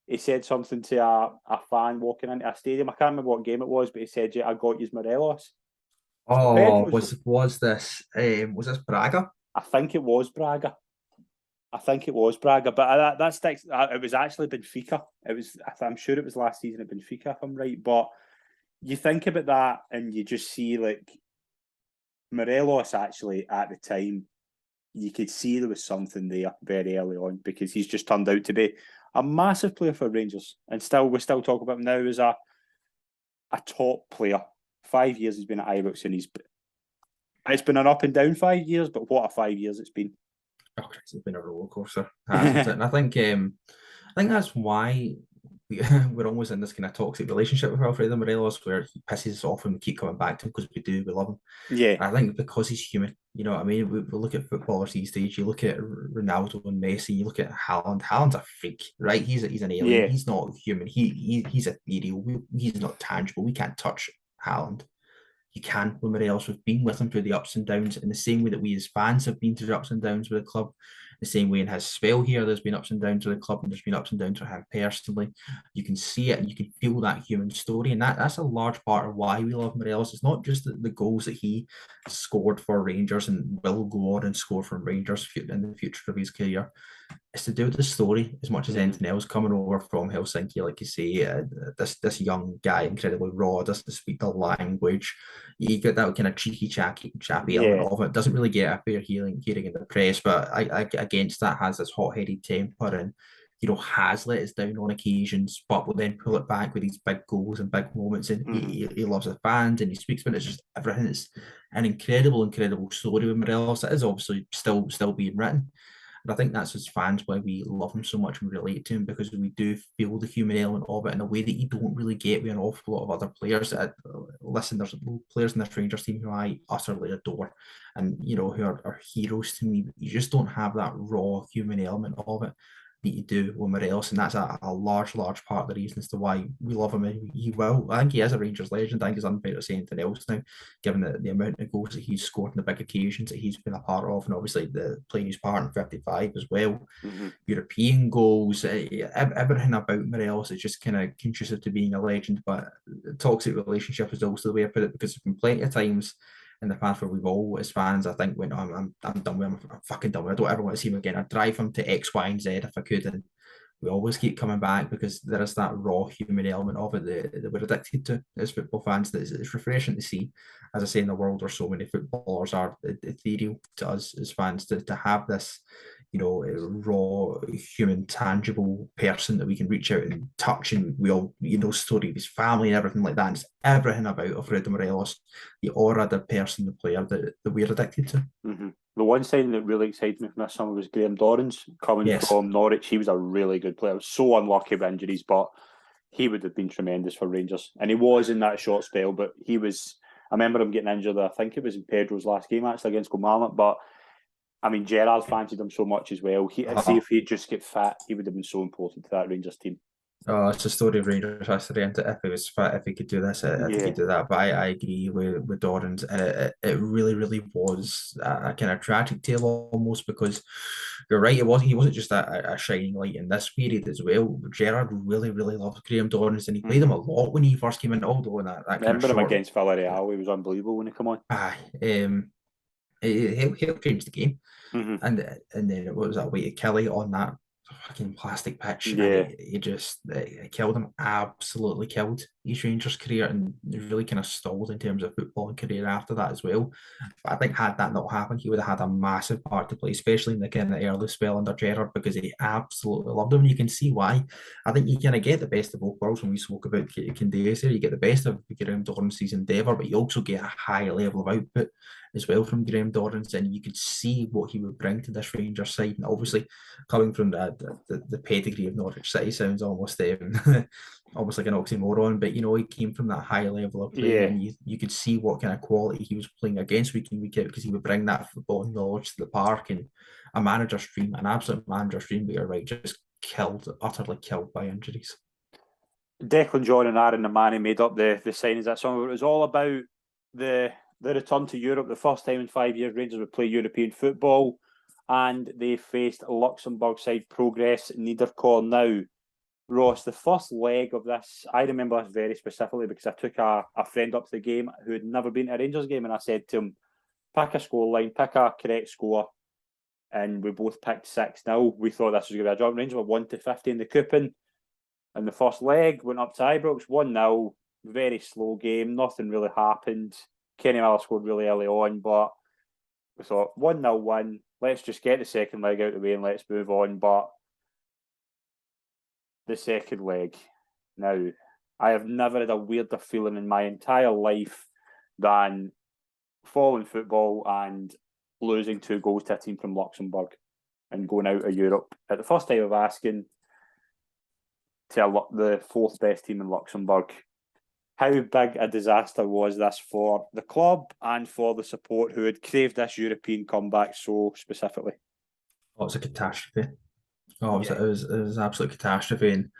he said something to a fan walking into a stadium. I can't remember what game it was, but he said, "Yeah, I got you Morelos." Oh, was this Braga? I think it was Braga. But that sticks. It was actually Benfica. I'm sure it was last season at Benfica, if I'm right. But you think about that, and you just see like Morelos. Actually, at the time, you could see there was something there very early on, because he's just turned out to be a massive player for Rangers, and we still talk about him now as a top player. 5 years he's been at Ibrox, and it's been an up and down 5 years, but what a 5 years it's been. Oh, Christ, it's been a roller coaster, hasn't it? And I think that's why we're almost in this kind of toxic relationship with Alfredo Morelos, where he pisses us off and we keep coming back to him because we love him. Yeah. And I think because he's human, you know what I mean? We look at footballers these days, you look at Ronaldo and Messi, you look at Haaland. Haaland's a freak, right? He's an alien. Yeah. He's not human. He's ethereal. He's not tangible. We can't touch Haaland. You can with Morelos. We've been with him through the ups and downs, in the same way that we as fans have been through the ups and downs with the club. The same way in his spell here, there's been ups and downs with the club, and there's been ups and downs for him personally. You can see it, and you can feel that human story, and that's a large part of why we love Morelos. It's not just the goals that he scored for Rangers and will go on and score for Rangers in the future of his career. It's to do with the story as much as anything else. Coming over from Helsinki, like you say, this young guy, incredibly raw, doesn't speak the language. You get that kind of cheeky, chappy element of it. Doesn't really get a fair hearing in the press, but against that has this hot-headed temper, and has let us down on occasions, but will then pull it back with these big goals and big moments. And he loves the fans, and he speaks about it. It's just everything. It's an incredible story with Morelos that is obviously still being written. And I think that's as fans why we love him so much and relate to him, because we do feel the human element of it in a way that you don't really get with an awful lot of other players. Listen, there's players in this Rangers team who I utterly adore, and who are heroes to me. You just don't have that raw human element of it that you do with Morelos, and that's a large part of the reason as to why we love him. And I think he is a Rangers legend. I think it's unfair to say anything else now, given the amount of goals that he's scored and the big occasions that he's been a part of, and obviously playing his part in 55 as well. European goals, everything about Morelos is just kind of conducive to being a legend. But the toxic relationship is also the way I put it, because there's been plenty of times in the past where we've all, as fans, I think, went, I'm done with him, I'm fucking done with him, I don't ever want to see him again. I'd drive him to X, Y, and Z if I could, and we always keep coming back because there is that raw human element of it that we're addicted to as football fans. That it's refreshing to see, as I say, in the world where so many footballers are ethereal to us as fans, to have this, raw, human, tangible person that we can reach out and touch, and we all, story of his family and everything like that. And it's everything about Alfredo Morelos, the aura, the person, the player that we're addicted to. The one signing that really excited me from this summer was Graham Dorrans coming from Norwich. He was a really good player. So unlucky with injuries, but he would have been tremendous for Rangers. And he was in that short spell, but he was, I remember him getting injured, I think it was in Pedro's last game actually against Kilmarnock, but I mean, Gerrard fancied him so much as well. See if he'd just get fit, he would have been so important to that Rangers team. Oh, it's a story of Rangers history, and if he was fit, if he could do this, if he could do that. But I agree with Dorrans, and it really was a kind of tragic tale almost, because you're right, he wasn't just a shining light in this period as well. Gerrard really loved Graham Dorrans, and he played him a lot when he first came in, although in that remember him against Villarreal, he was unbelievable when he came on. He helped change the game. And then it was that way to Kelly on that fucking plastic pitch, Yeah. and he just it killed him. Absolutely killed his Rangers career, and really kind of stalled in terms of footballing career after that as well. But I think had that not happened, he would have had a massive part to play, especially in the kind of early spell under Gerrard, because he absolutely loved him. And you can see why. I think you kind of get the best of both worlds when we spoke about Candace. You get the best of Graeme Dorrance's endeavour, but you also get a high level of output as well from Graeme Dorrance, and you could see what he would bring to this Rangers side. And obviously, coming from the pedigree of Norwich City sounds almost almost like an oxymoron, but he came from that high level of play, and you could see what kind of quality he was playing against week in, week out, because he would bring that football knowledge to the park, and an absolute manager's dream, but you're right, just utterly killed by injuries. Declan, John and Aaron, the man who made up the signings that summer, it was all about the return to Europe. The first time in 5 years Rangers would play European football, and they faced Luxembourg side Progress Niederkorn. Now, Ross, the first leg of this, I remember this very specifically because I took a friend up to the game who had never been to a Rangers game, and I said to him, pick a scoreline, pick a correct score, and we both picked 6-0. We thought this was going to be a job. Rangers were 1-50 in the coupon. And the first leg went up to Ibrox, 1-0, very slow game, nothing really happened. Kenny Miller scored really early on, but we thought 1-0 win, let's just get the second leg out of the way and let's move on. But the second leg, now, I have never had a weirder feeling in my entire life than following football and losing 2 goals to a team from Luxembourg and going out of Europe at the first time of asking to the 4th best team in Luxembourg. How big a disaster was this for the club and for the support who had craved this European comeback so specifically? Oh, it was a catastrophe. It was an absolute catastrophe. And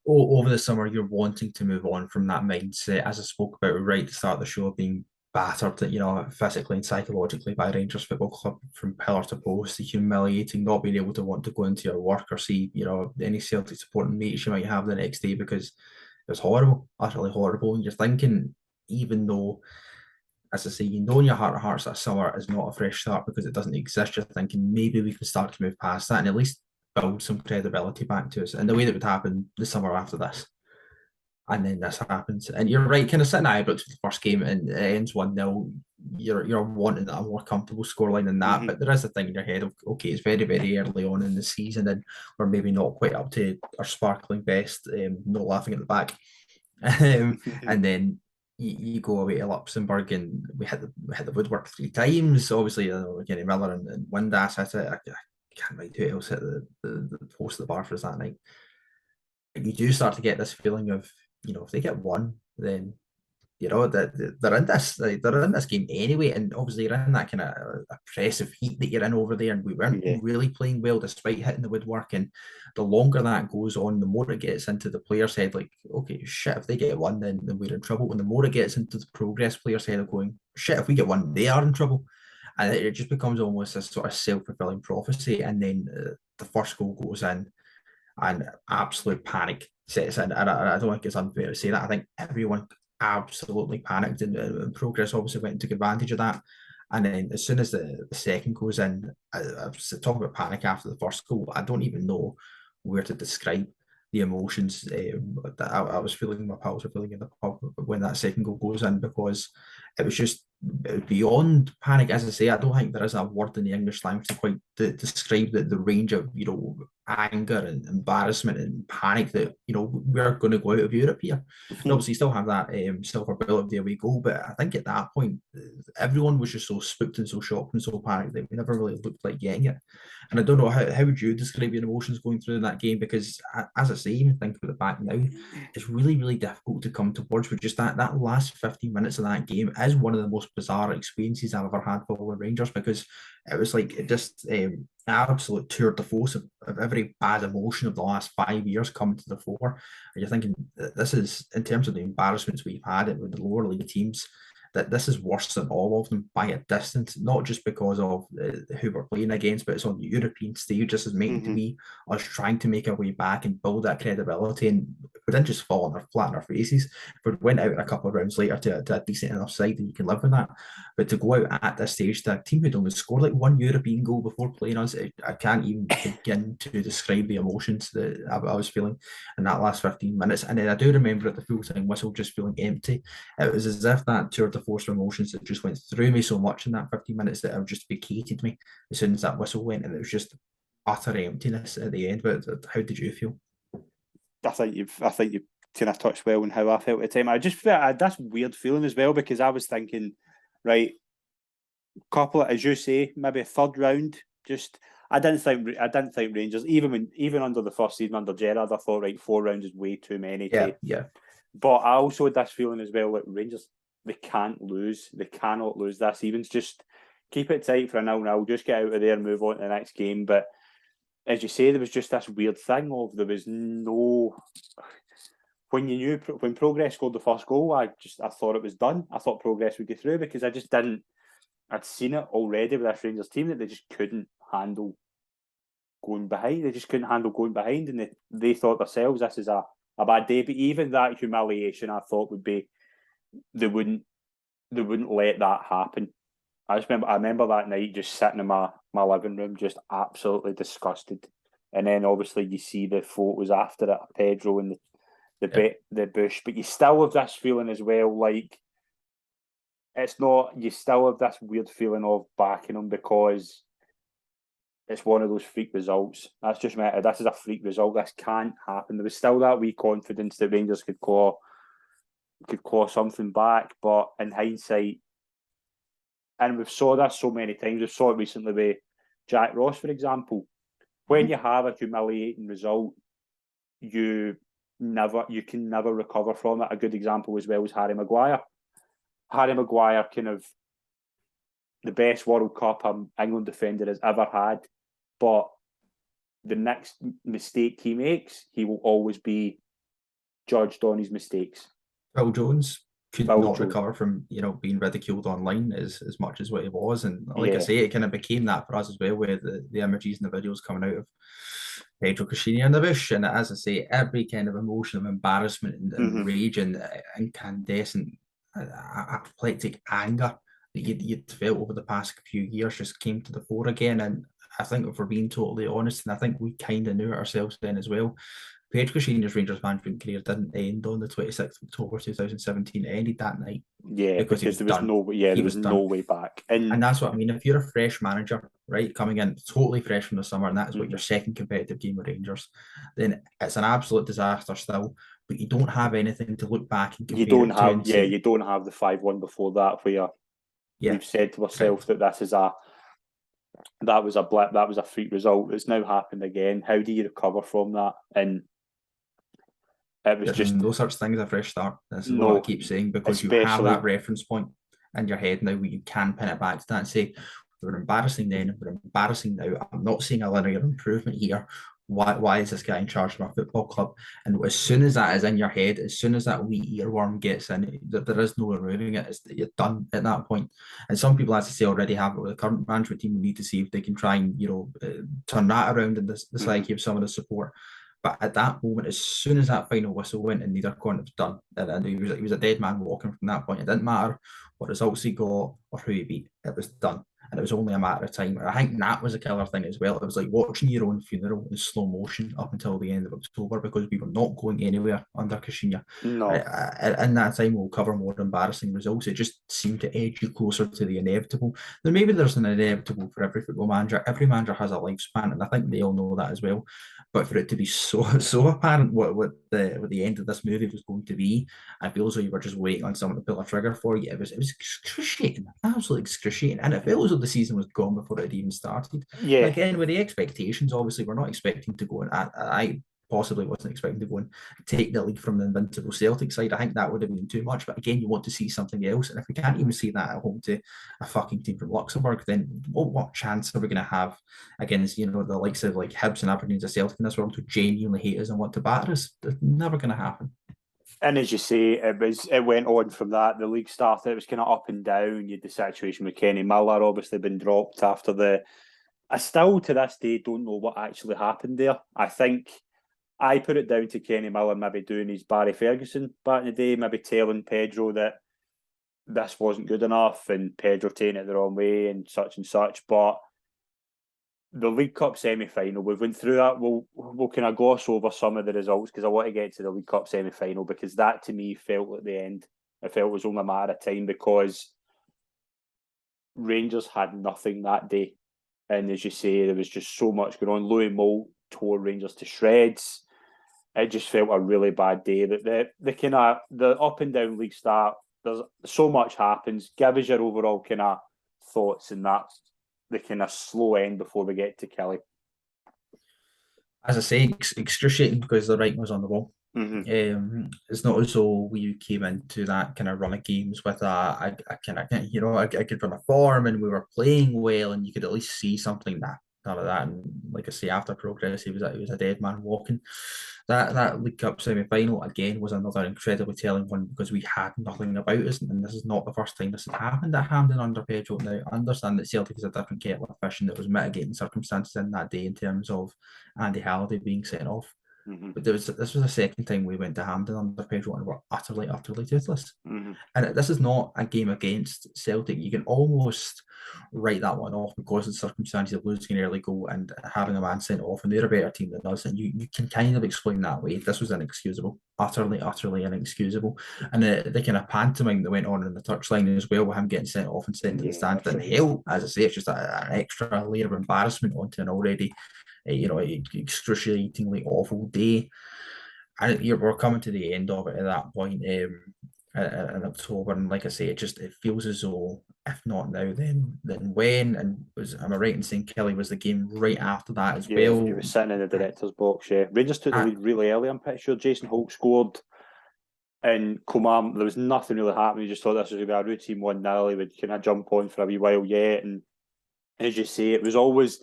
over the summer, you're wanting to move on from that mindset, as I spoke about right at the start of the show, being battered, physically and psychologically by Rangers Football Club from pillar to post, humiliating, not being able to want to go into your work or see, any Celtic supporting mates you might have the next day, because it was horrible, utterly horrible. And you're thinking, even though, as I say, in your heart of hearts that summer is not a fresh start because it doesn't exist, you're thinking maybe we can start to move past that and at least build some credibility back to us. And the way that would happen the summer after this. And then this happens. And you're right, kind of sitting at Ibrox for the first game and it ends 1-0. You're wanting a more comfortable scoreline than that. Mm-hmm. But there is a thing in your head of, okay, it's very, very early on in the season and we're maybe not quite up to our sparkling best, no laughing at the back. And then you go away to Luxembourg and we hit the woodwork 3 times. Obviously, Kenny Miller and Windass hit it. I can't remember who else hit the post of the bar for us that night. You do start to get this feeling of, if they get one, then they're in this game anyway, and obviously you're in that kind of oppressive heat that you're in over there, and we weren't really playing well despite hitting the woodwork. And the longer that goes on, the more it gets into the players' head, like, okay, shit, if they get one, then we're in trouble. And the more it gets into the Progress players' head of going, shit, if we get one, they are in trouble. And it just becomes almost a sort of self-fulfilling prophecy. And then the first goal goes in, and absolute panic sets in. And I don't think it's unfair to say that. I think everyone absolutely panicked, and Progress obviously went and took advantage of that. And then as soon as the second goes in, I was talking about panic after the first goal. I don't even know where to describe the emotions that I was feeling, my pals were feeling in the pub when that second goal goes in, because it was just beyond panic. As I say, I don't think there is a word in the English language to quite describe the range of anger and embarrassment and panic that we're going to go out of Europe here. And obviously you still have that silver bullet of the away goal, but I think at that point everyone was just so spooked and so shocked and so panicked that we never really looked like getting it. And I don't know, how would you describe your emotions going through that game? Because as I say, even think about it back now, it's really, really difficult to come to words with just that last 15 minutes of that game is one of the most bizarre experiences I've ever had following Rangers, because it was like it just absolute tour de force of every bad emotion of the last 5 years coming to the fore. And you're thinking, this is, in terms of the embarrassments we've had with the lower league teams, that this is worse than all of them by a distance, not just because of who we're playing against, but it's on the European stage. This is meant to be us trying to make our way back and build that credibility. And we didn't just fall flat on our faces. We went out a couple of rounds later to a decent enough side, and you can live with that. But to go out at this stage to a team who'd only scored like one European goal before playing us, I can't even begin to describe the emotions that I was feeling in that last 15 minutes. And then I do remember at the full time whistle just feeling empty. It was as if that tour de force of emotions that just went through me so much in that 15 minutes that it just vacated me as soon as that whistle went, and it was just utter emptiness at the end. But how did you feel? I think you've kind of touched well on how I felt at the time. I just felt I had this weird feeling as well, because I was thinking, right, couple of, as you say, maybe a third round. Just I didn't think Rangers, even under the first season under Gerrard, I thought, right, 4 rounds is way too many. Yeah. But I also had this feeling as well, like Rangers, they can't lose. They cannot lose this. Even just keep it tight for a 0-0, just get out of there, move on to the next game. But as you say, there was just this weird thing of there was no. When Progress scored the first goal, I thought it was done. I thought Progress would get through, because I just didn't. I'd seen it already with this Rangers team that they just couldn't handle going behind. They just couldn't handle going behind, and they thought themselves, this is a bad day. But even that humiliation, I thought would be, they wouldn't let that happen. I remember that night just sitting in my living room, just absolutely disgusted. And then obviously you see the photos after it, Pedro and the bush, but you still have this feeling as well, like it's not. You still have this weird feeling of backing them, because it's one of those freak results. That's just this is a freak result. This can't happen. There was still that wee confidence that Rangers could claw something back, but in hindsight. And we've saw this so many times. We saw it recently with Jack Ross, for example. When you have a humiliating result, you can never recover from it. A good example as well was Harry Maguire. Harry Maguire, kind of the best World Cup England defender has ever had, but the next mistake he makes, he will always be judged on his mistakes. Phil Jones could not recover from being ridiculed online as much as what he was, and I say, it kind of became that for us as well, where the images and the videos coming out of Pedro Caixinha in the bush, and as I say, every kind of emotion of embarrassment and rage and incandescent apoplectic anger that you'd felt over the past few years just came to the fore again. And I think, if we're being totally honest, and I think we kind of knew it ourselves then as well, Pedro Caixinha's Rangers management career didn't end on the 26th of October 2017. It ended that night. Yeah, because there was no way back. And that's what I mean. If you're a fresh manager, right, coming in totally fresh from the summer, and that's what your second competitive game with Rangers, then it's an absolute disaster still. But you don't have anything to look back and compare. You don't have the 5-1 before that, where you've said to yourself that that was a blip, that was a freak result. It's now happened again. How do you recover from that? And it was There's no such thing as a fresh start. That's what I keep saying, because you have that reference point in your head now where you can pin it back to that and say, we were embarrassing then, we're embarrassing now. I'm not seeing a linear improvement here. Why is this guy in charge of my football club? And as soon as that is in your head, as soon as that wee earworm gets in, there is no removing it. You're done at that point. And some people, as I say, already have it with the current management team. We need to see if they can try and turn that around in the psyche of some of the support. But at that moment, as soon as that final whistle went and neither corner was done, and he was a dead man walking from that point. It didn't matter what results he got or who he beat. It was done. And it was only a matter of time. I think that was a killer thing as well. It was like watching your own funeral in slow motion up until the end of October, because we were not going anywhere under Caixinha. No. In that time, we'll cover more embarrassing results. It just seemed to edge you closer to the inevitable. Then maybe there's an inevitable for every football manager. Every manager has a lifespan, and I think they all know that as well. But for it to be so apparent what the end of this movie was going to be, I feel as though you were just waiting on someone to pull a trigger for you. It was excruciating, absolutely excruciating, and it felt as though the season was gone before it had even started. Yeah. Again, with the expectations, obviously, we're not expecting to go in. I possibly wasn't expecting to go and take the league from the invincible Celtic side. I think that would have been too much. But again, you want to see something else. And if we can't even see that at home to a fucking team from Luxembourg, then what chance are we going to have against, the likes of like Hibs and Aberdeen and Celtic in this world who genuinely hate us and want to batter us? It's never going to happen. And as you say, it went on from that. The league started, it was kind of up and down. You had the situation with Kenny Miller obviously been dropped after I still to this day don't know what actually happened there. I think I put it down to Kenny Miller maybe doing his Barry Ferguson back in the day, maybe telling Pedro that this wasn't good enough and Pedro taking it the wrong way and such. But the League Cup semi-final, we've went through that. We'll kind of gloss over some of the results because I want to get to the League Cup semi-final, because that to me felt at the end, I felt it was only a matter of time, because Rangers had nothing that day. And as you say, there was just so much going on. Louis Moult tore Rangers to shreds. It just felt a really bad day. But the up and down league start, there's so much happens. Give us your overall kind of thoughts in that, the kind of slow end before we get to Kelly. As I say, excruciating because the writing was on the wall. Mm-hmm. It's not as though we came into that kind of run of games with a good run of form and we were playing well and you could at least see something. None of that. And like I say, after progress, he was a dead man walking. That League Cup semi-final again was another incredibly telling one, because we had nothing about us, and this is not the first time this had happened at Hampden under Pedro. Now, I understand that Celtic is a different kettle of fish, and there was mitigating circumstances in that day in terms of Andy Halliday being sent off. Mm-hmm. But this was the second time we went to Hampden under Pedro and were utterly toothless. Mm-hmm. And this is not a game against Celtic. You can almost write that one off because of the circumstances of losing an early goal and having a man sent off, and they're a better team than us. And you can kind of explain that way. This was inexcusable, utterly inexcusable. And the kind of pantomime that went on in the touchline as well, with him getting sent off and sent to the stand, didn't help. As I say, it's just an extra layer of embarrassment onto an already excruciatingly awful day. And we're coming to the end of it at that point in October, and like I say, it feels as though, if not now, then when? And am I right in saying Kelly was the game right after that as well? He was sitting in the director's box. Yeah, Rangers took the lead really early. I'm pretty sure Jason Holt scored, and Coman, there was nothing really happening. You just thought this was going to be a routine 1-0. He would kind of jump on for a wee while yet, and as you say, it was always.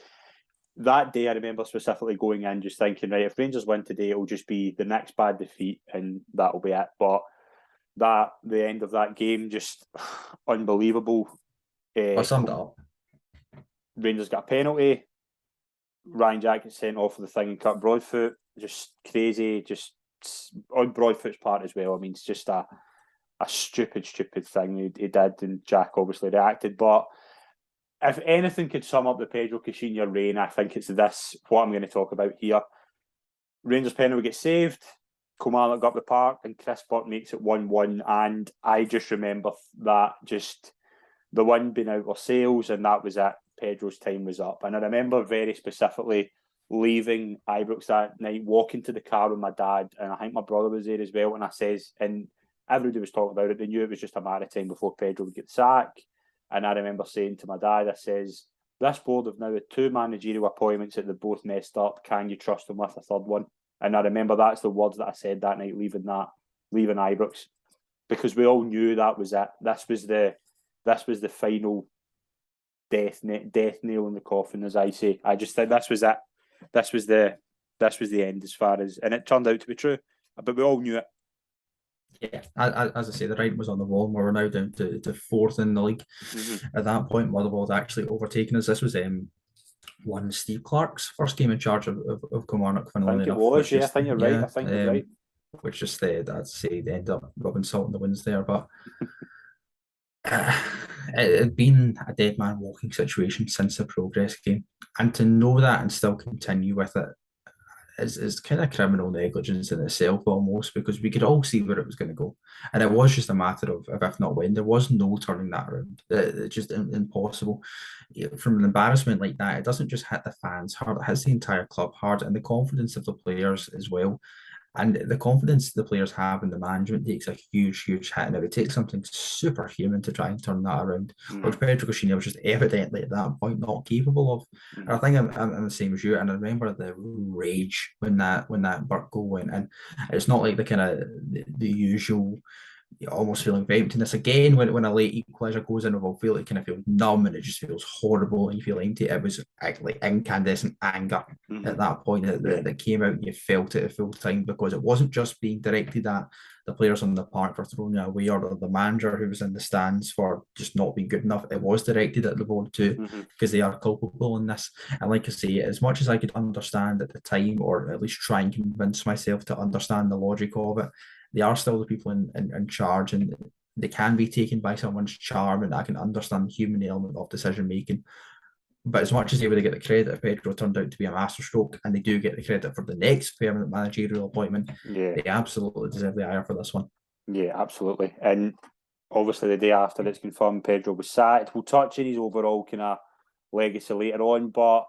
That day, I remember specifically going in just thinking, right, if Rangers win today, it'll just be the next bad defeat and that'll be it. But the end of that game, just unbelievable. I summed it up. Rangers got a penalty. Ryan Jack gets sent off for the thing and cut Broadfoot. Just crazy, just on Broadfoot's part as well. I mean, it's just a stupid thing he did, and Jack obviously reacted. But if anything could sum up the Pedro Caixinha reign, I think it's this, what I'm going to talk about here. Rangers penalty gets saved, Coman got up the park, and Chris Burke makes it 1-1. And I just remember that, just the wind being out of our sails, and that was it. Pedro's time was up. And I remember very specifically leaving Ibrox that night, walking to the car with my dad, and I think my brother was there as well. And I says, and everybody was talking about it, they knew it was just a matter of time before Pedro would get the sack. And I remember saying to my dad, I says, this board have now had 2 managerial appointments that they both messed up. Can you trust them with a third one? And I remember that's the words that I said that night, leaving Ibrox, because we all knew that was it. This was the final death nail in the coffin, as I say. I just think this was it. This was the end, as far as, and it turned out to be true. But we all knew it. Yeah, as I say, the writing was on the wall, and we're now down to 4th in the league. Mm-hmm. At that point, Motherwell had actually overtaken us. This was one Steve Clarke's first game in charge of Kilmarnock. I think it was, I think you're right. I think you're right. Which just, I'd say, they end up rubbing salt in the winds there. But it had been a dead man walking situation since the progress game. And to know that and still continue with it is kind of criminal negligence in itself, almost, because we could all see where it was going to go, and it was just a matter of if not when. There was no turning that around. It's just impossible. From an embarrassment like that, it doesn't just hit the fans hard, it hits the entire club hard, and the confidence of the players as well. And the confidence the players have in the management takes a huge hit. And it would take something superhuman to try and turn that around, which Pedro Caixinha was just evidently at that point not capable of. And I think I'm the same as you. And I remember the rage when that Burke goal went in. It's not like the kind of the usual you're almost feeling for emptiness again when a late equaliser goes in. We'll feel it kind of feels numb and it just feels horrible and you feel empty. It was like incandescent anger at that point that came out and you felt it at full time, because it wasn't just being directed at the players on the park for throwing it away or the manager who was in the stands for just not being good enough. It was directed at the board too, because they are culpable in this. And like I say, as much as I could understand at the time, or at least try and convince myself to understand the logic of it, they are still the people in charge, and they can be taken by someone's charm, and I can understand the human element of decision making. But as much as they would get the credit if Pedro turned out to be a masterstroke, and they do get the credit for the next permanent managerial appointment, they absolutely deserve the ire for this one. Yeah, absolutely. And obviously the day after it's confirmed Pedro was sacked. We'll touch on his overall kind of legacy later on, but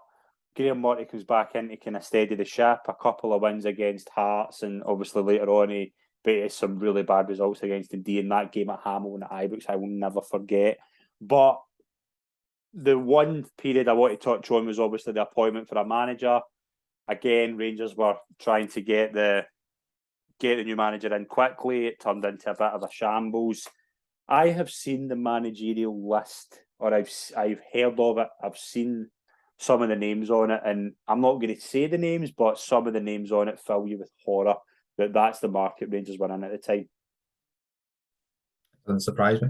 Graeme Murty comes back in to kind of steady the ship. A couple of wins against Hearts, and obviously later on he beat some really bad results against Dundee in that game at Hamilton at Ibrox I will never forget. But the one period I want to touch on was obviously the appointment for a manager. Again, Rangers were trying to get the new manager in quickly. It turned into a bit of a shambles. I have seen the managerial list, or I've heard of it. I've seen some of the names on it, and I'm not going to say the names, but some of the names on it fill you with horror. That's the market Rangers were in at the time. Doesn't surprise me.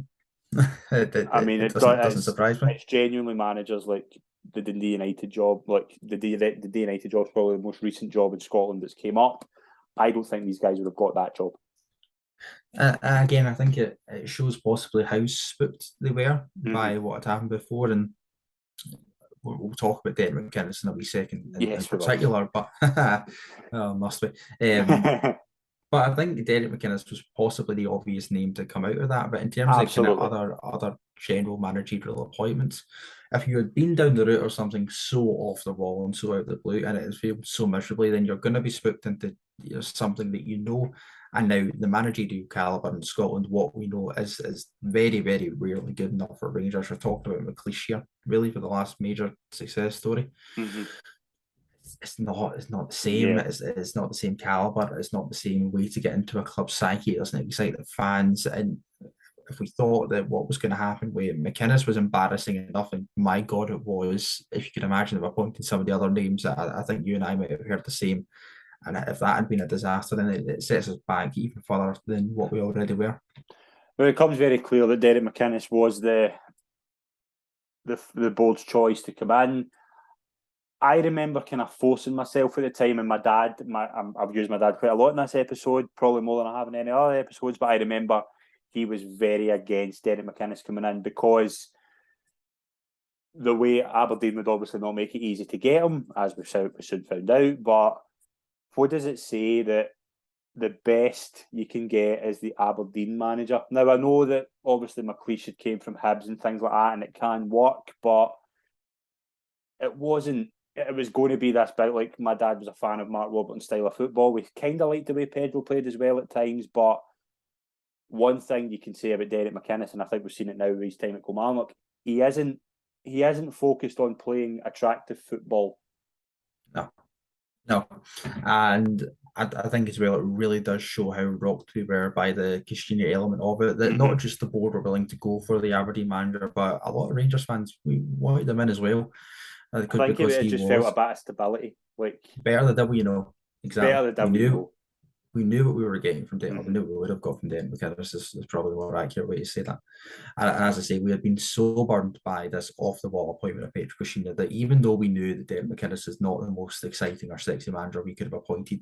It doesn't surprise me. It's genuinely managers like the Dundee United job. Like the Dundee United job is probably the most recent job in Scotland that's came up. I don't think these guys would have got that job. Again, I think it shows possibly how spooked they were by what had happened before, and we'll talk about Derek McInnes in a wee second in particular, but must be. But I think Derek McInnes was possibly the obvious name to come out of that. But in terms of kind of other general managerial appointments, if you had been down the route or something so off the wall and so out of the blue, and it has failed so miserably, then you're going to be spooked into something that you know. And now the managerial calibre in Scotland, what we know is very, very rarely good enough for Rangers. We're talking about McLeish here, really, for the last major success story. It's not the same. It's not the same calibre. It's not the same way to get into a club psyche. It doesn't excite the fans. And if we thought that what was going to happen with McInnes was embarrassing enough, and my God, it was. If you can imagine, if I pointed some of the other names, I think you and I might have heard the same. And if that had been a disaster, then it sets us back even further than what we already were. Well, it becomes very clear that Derek McInnes was the board's choice to come in. I remember kind of forcing myself at the time, and my dad, I've used my dad quite a lot in this episode, probably more than I have in any other episodes, but I remember he was very against Derek McInnes coming in because the way Aberdeen would obviously not make it easy to get him, as we soon found out, but what does it say that the best you can get is the Aberdeen manager? Now, I know that obviously McLeish had came from Hibs and things like that, and it can work, but it wasn't. It was going to be this bit like my dad was a fan of Mark Robertson's style of football. We kind of liked the way Pedro played as well at times, but one thing you can say about Derek McInnes, and I think we've seen it now with his time at Kilmarnock, he isn't focused on playing attractive football. No. And I think as well, it really does show how rocked we were by the Caixinha element of it, that not just the board were willing to go for the Aberdeen manager, but a lot of Rangers fans, we wanted them in as well. I think it just felt a bit of stability. Like better the devil you know. Exactly. Better the devil you know. We knew what we were getting from Derek. We knew what we would have got from Derek McInnes. Is probably the more accurate way to say that. And as I say, we had been so burned by this off-the-wall appointment of Pedro Caixinha that even though we knew that Derek McInnes is not the most exciting or sexy manager we could have appointed,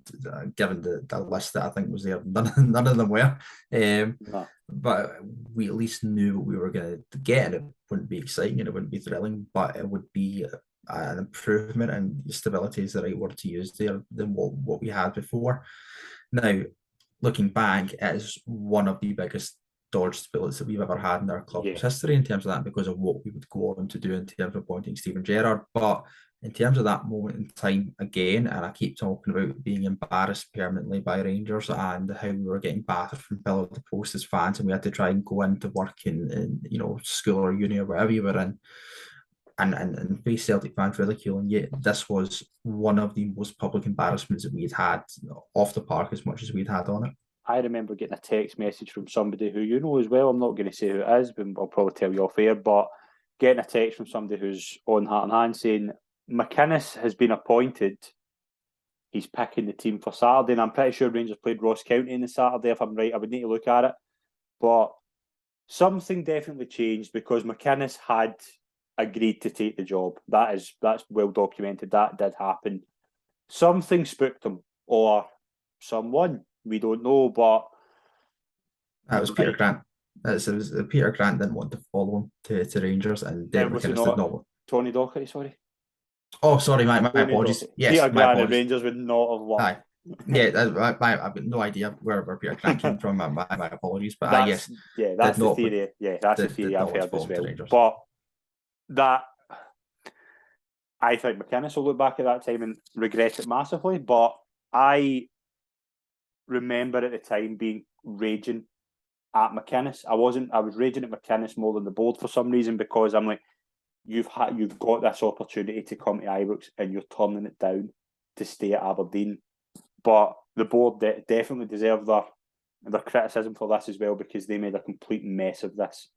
given the list that I think was there, none of them were. No. But we at least knew what we were going to get, and it wouldn't be exciting and it wouldn't be thrilling, but it would be an improvement, and stability is the right word to use there, than what we had before. Now, looking back, it is one of the biggest dodged bullets that we've ever had in our club's history in terms of that, because of what we would go on to do in terms of appointing Steven Gerrard. But in terms of that moment in time, again, and I keep talking about being embarrassed permanently by Rangers and how we were getting battered from pillar to post as fans, and we had to try and go into work in school or uni or wherever you were in, and face Celtic fans ridicule, and yet this was one of the most public embarrassments that we'd had off the park as much as we'd had on it. I remember getting a text message from somebody who you know as well. I'm not going to say who it is, but I'll probably tell you off air. But getting a text from somebody who's on Heart and Hand saying McInnes has been appointed. He's picking the team for Saturday, and I'm pretty sure Rangers played Ross County on the Saturday. If I'm right, I would need to look at it. But something definitely changed because McInnes had agreed to take the job. That's well documented. That did happen. Something spooked him, or someone. We don't know, but That was Peter Grant. It was Peter Grant didn't want to follow him to Rangers, and Derek McInnes did not. Tony Docherty, sorry. Oh, sorry, my apologies. Docherty. Yes, Peter my Grant apologies. and Rangers would not have won. Aye. Yeah, I've got no idea where Peter Grant came from. My apologies, but that's the theory. That's the theory I've heard as well. But that, I think McInnes will look back at that time and regret it massively. But I remember at the time being raging at McInnes. I was raging at McInnes more than the board for some reason, because I'm like, you've got this opportunity to come to Ibrox and you're turning it down to stay at Aberdeen. But the board definitely deserve their criticism for this as well, because they made a complete mess of this.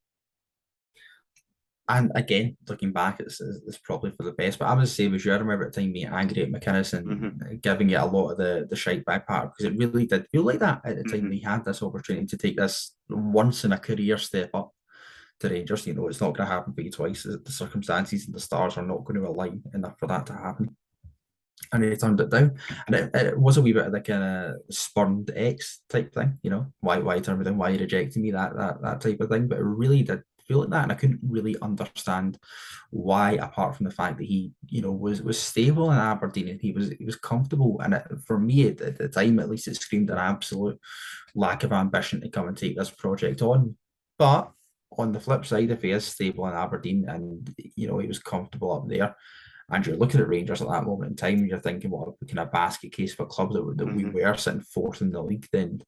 And again, looking back, it's probably for the best. But I was the same as you. I remember at the time being angry at McInnes and giving it a lot of the shite back part, because it really did feel like that at the time. He had this opportunity to take this once in a career step up to Rangers. You know, it's not going to happen for you twice. The circumstances and the stars are not going to align enough for that to happen. And he turned it down. And it was a wee bit of the kind of spurned ex type thing, you know, why turn me down, why you rejecting me, that type of thing. But it really did feel like that, and I couldn't really understand why, apart from the fact that he, you know, was stable in Aberdeen and he was comfortable. And for me at the time, at least, it screamed an absolute lack of ambition to come and take this project on. But on the flip side, if he is stable in Aberdeen and, you know, he was comfortable up there, and you're looking at Rangers at that moment in time, and you're thinking, well, we can have a basket case for a club that we were sitting fourth in the league, then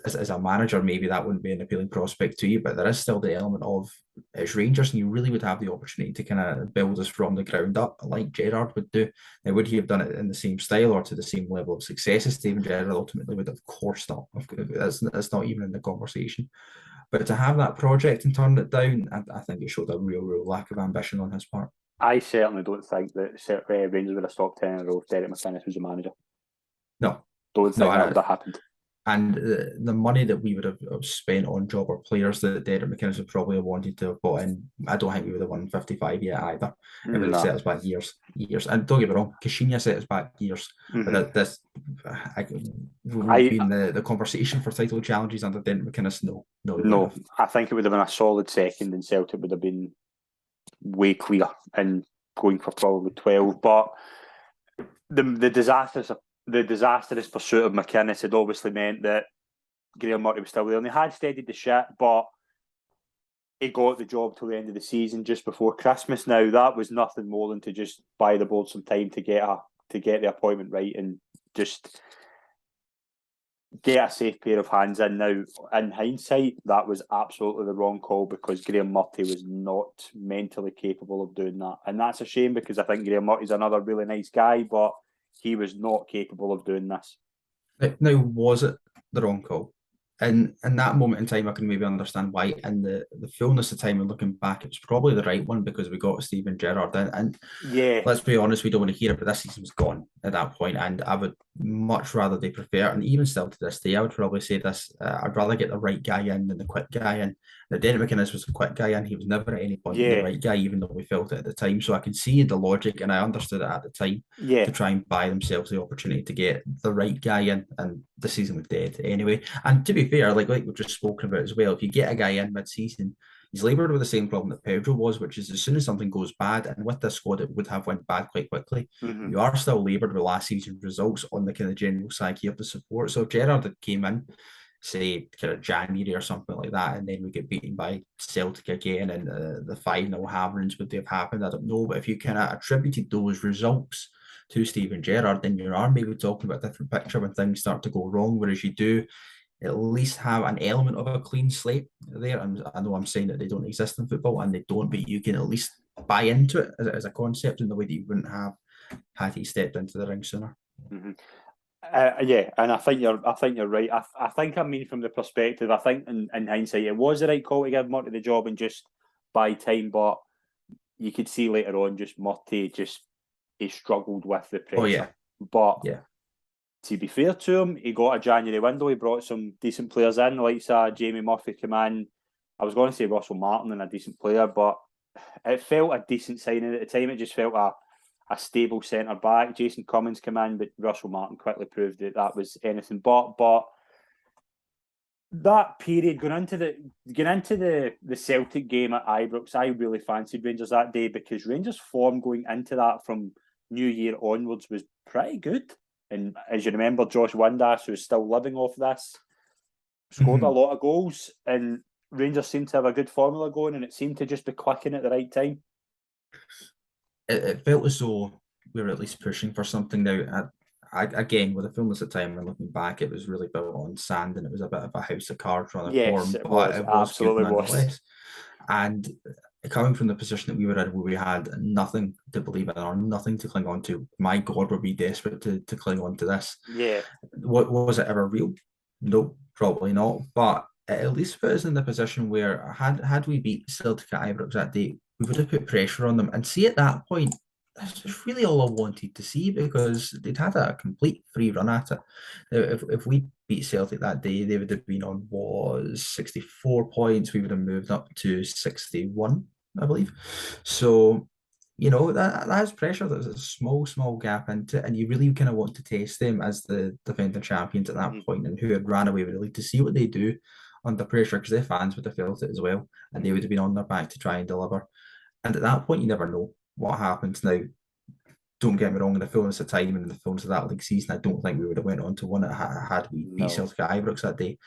as a manager, maybe that wouldn't be an appealing prospect to you. But there is still the element of it's Rangers, and you really would have the opportunity to kind of build us from the ground up, like Gerrard would do. Now, would he have done it in the same style or to the same level of success as Steven Gerrard? Ultimately would, of course not. That's not even in the conversation. But to have that project and turn it down, I think it showed a real lack of ambition on his part. I certainly don't think that Rangers would have stopped 10 in a row if Derek McInnes was the manager. No. Don't think that would have happened. And the money that we would have spent on jobber players that Derek McInnes would probably have wanted to have bought in, I don't think we would have won 55 yet either. It would have set us back years. And don't get me wrong, Caixinha set us back years. But this would have been the conversation for title challenges under Derek McInnes. No. I think it would have been a solid second, and Celtic would have been way clear and going for probably 12. But the disastrous pursuit of McInnes had obviously meant that Graeme Murty was still there, and they had steadied the ship, but he got the job till the end of the season, just before Christmas. Now, that was nothing more than to just buy the board some time to get the appointment right and just get a safe pair of hands in. Now, in hindsight, that was absolutely the wrong call, because Graeme Murty was not mentally capable of doing that. And that's a shame, because I think Graeme Murty's another really nice guy, but he was not capable of doing this. Now, was it the wrong call? And in that moment in time, I can maybe understand why. In the fullness of time and looking back, it was probably the right one, because we got Steven Gerrard in. And yeah, let's be honest, we don't want to hear it, but this season was gone at that point, and I would much rather they prefer, and even still to this day, I would probably say this, I'd rather get the right guy in than the quick guy in. Now, Derek McInnes was the quick guy in. He was never at any point the right guy, even though we felt it at the time. So I can see the logic, and I understood it at the time, to try and buy themselves the opportunity to get the right guy in, and the season was dead anyway. And to be fair, like we've just spoken about as well, if you get a guy in mid-season, he's laboured with the same problem that Pedro was, which is as soon as something goes bad, and with this squad it would have went bad quite quickly, you are still laboured with last season's results on the kind of general psyche of the support. So if Gerrard had came in, say, kind of January or something like that, and then we get beaten by Celtic again, and the 5-0 hammerings would have happened, I don't know. But if you kind of attributed those results to Steven Gerrard, then you are maybe talking about a different picture when things start to go wrong, whereas you do at least have an element of a clean slate there. And I know I'm saying that they don't exist in football, and they don't, but you can at least buy into it as a concept in the way that you wouldn't have had he stepped into the ring sooner. Yeah, and I think you're right. I think I mean from the perspective. I think in hindsight, it was the right call to give Murty the job and just buy time. But you could see later on, just Murty he struggled with the pressure. Oh yeah, but yeah. To be fair to him, he got a January window. He brought some decent players in, like Jamie Murphy come in. I was going to say Russell Martin and a decent player, but it felt a decent signing at the time. It just felt a stable centre back. Jason Cummins came in, but Russell Martin quickly proved that was anything but. But that period going into the Celtic game at Ibrox, I really fancied Rangers that day because Rangers' form going into that from New Year onwards was pretty good. And as you remember, Josh Windass, who's still living off this, scored a lot of goals, and Rangers seemed to have a good formula going, and it seemed to just be clicking at the right time. It felt as though we were at least pushing for something now. Again, with the film at the time and looking back, it was really built on sand and it was a bit of a house of cards rather than form, but it was absolutely good nonetheless. And coming from the position that we were in, where we had nothing to believe in or nothing to cling on to, my God, were we desperate to cling on to this? Yeah. What was it ever real? No, probably not. But it at least put us in the position where had we beat Celtic at Ibrox that day, we would have put pressure on them. And see, at that point, that's really all I wanted to see because they'd had a complete free run at it. If we beat Celtic that day, they would have been on 64 points. We would have moved up to 61, I believe. So, that's pressure. There's a small gap into it, and you really kind of want to test them as the defending champions at that point and who had ran away with the league to see what they do under pressure because their fans would have felt it as well, and they would have been on their back to try and deliver. And at that point, you never know what happens. Now, don't get me wrong, in the fullness of time and in the fullness of that league season, I don't think we would have went on to win it had we beat Celtic at Ibrox that day.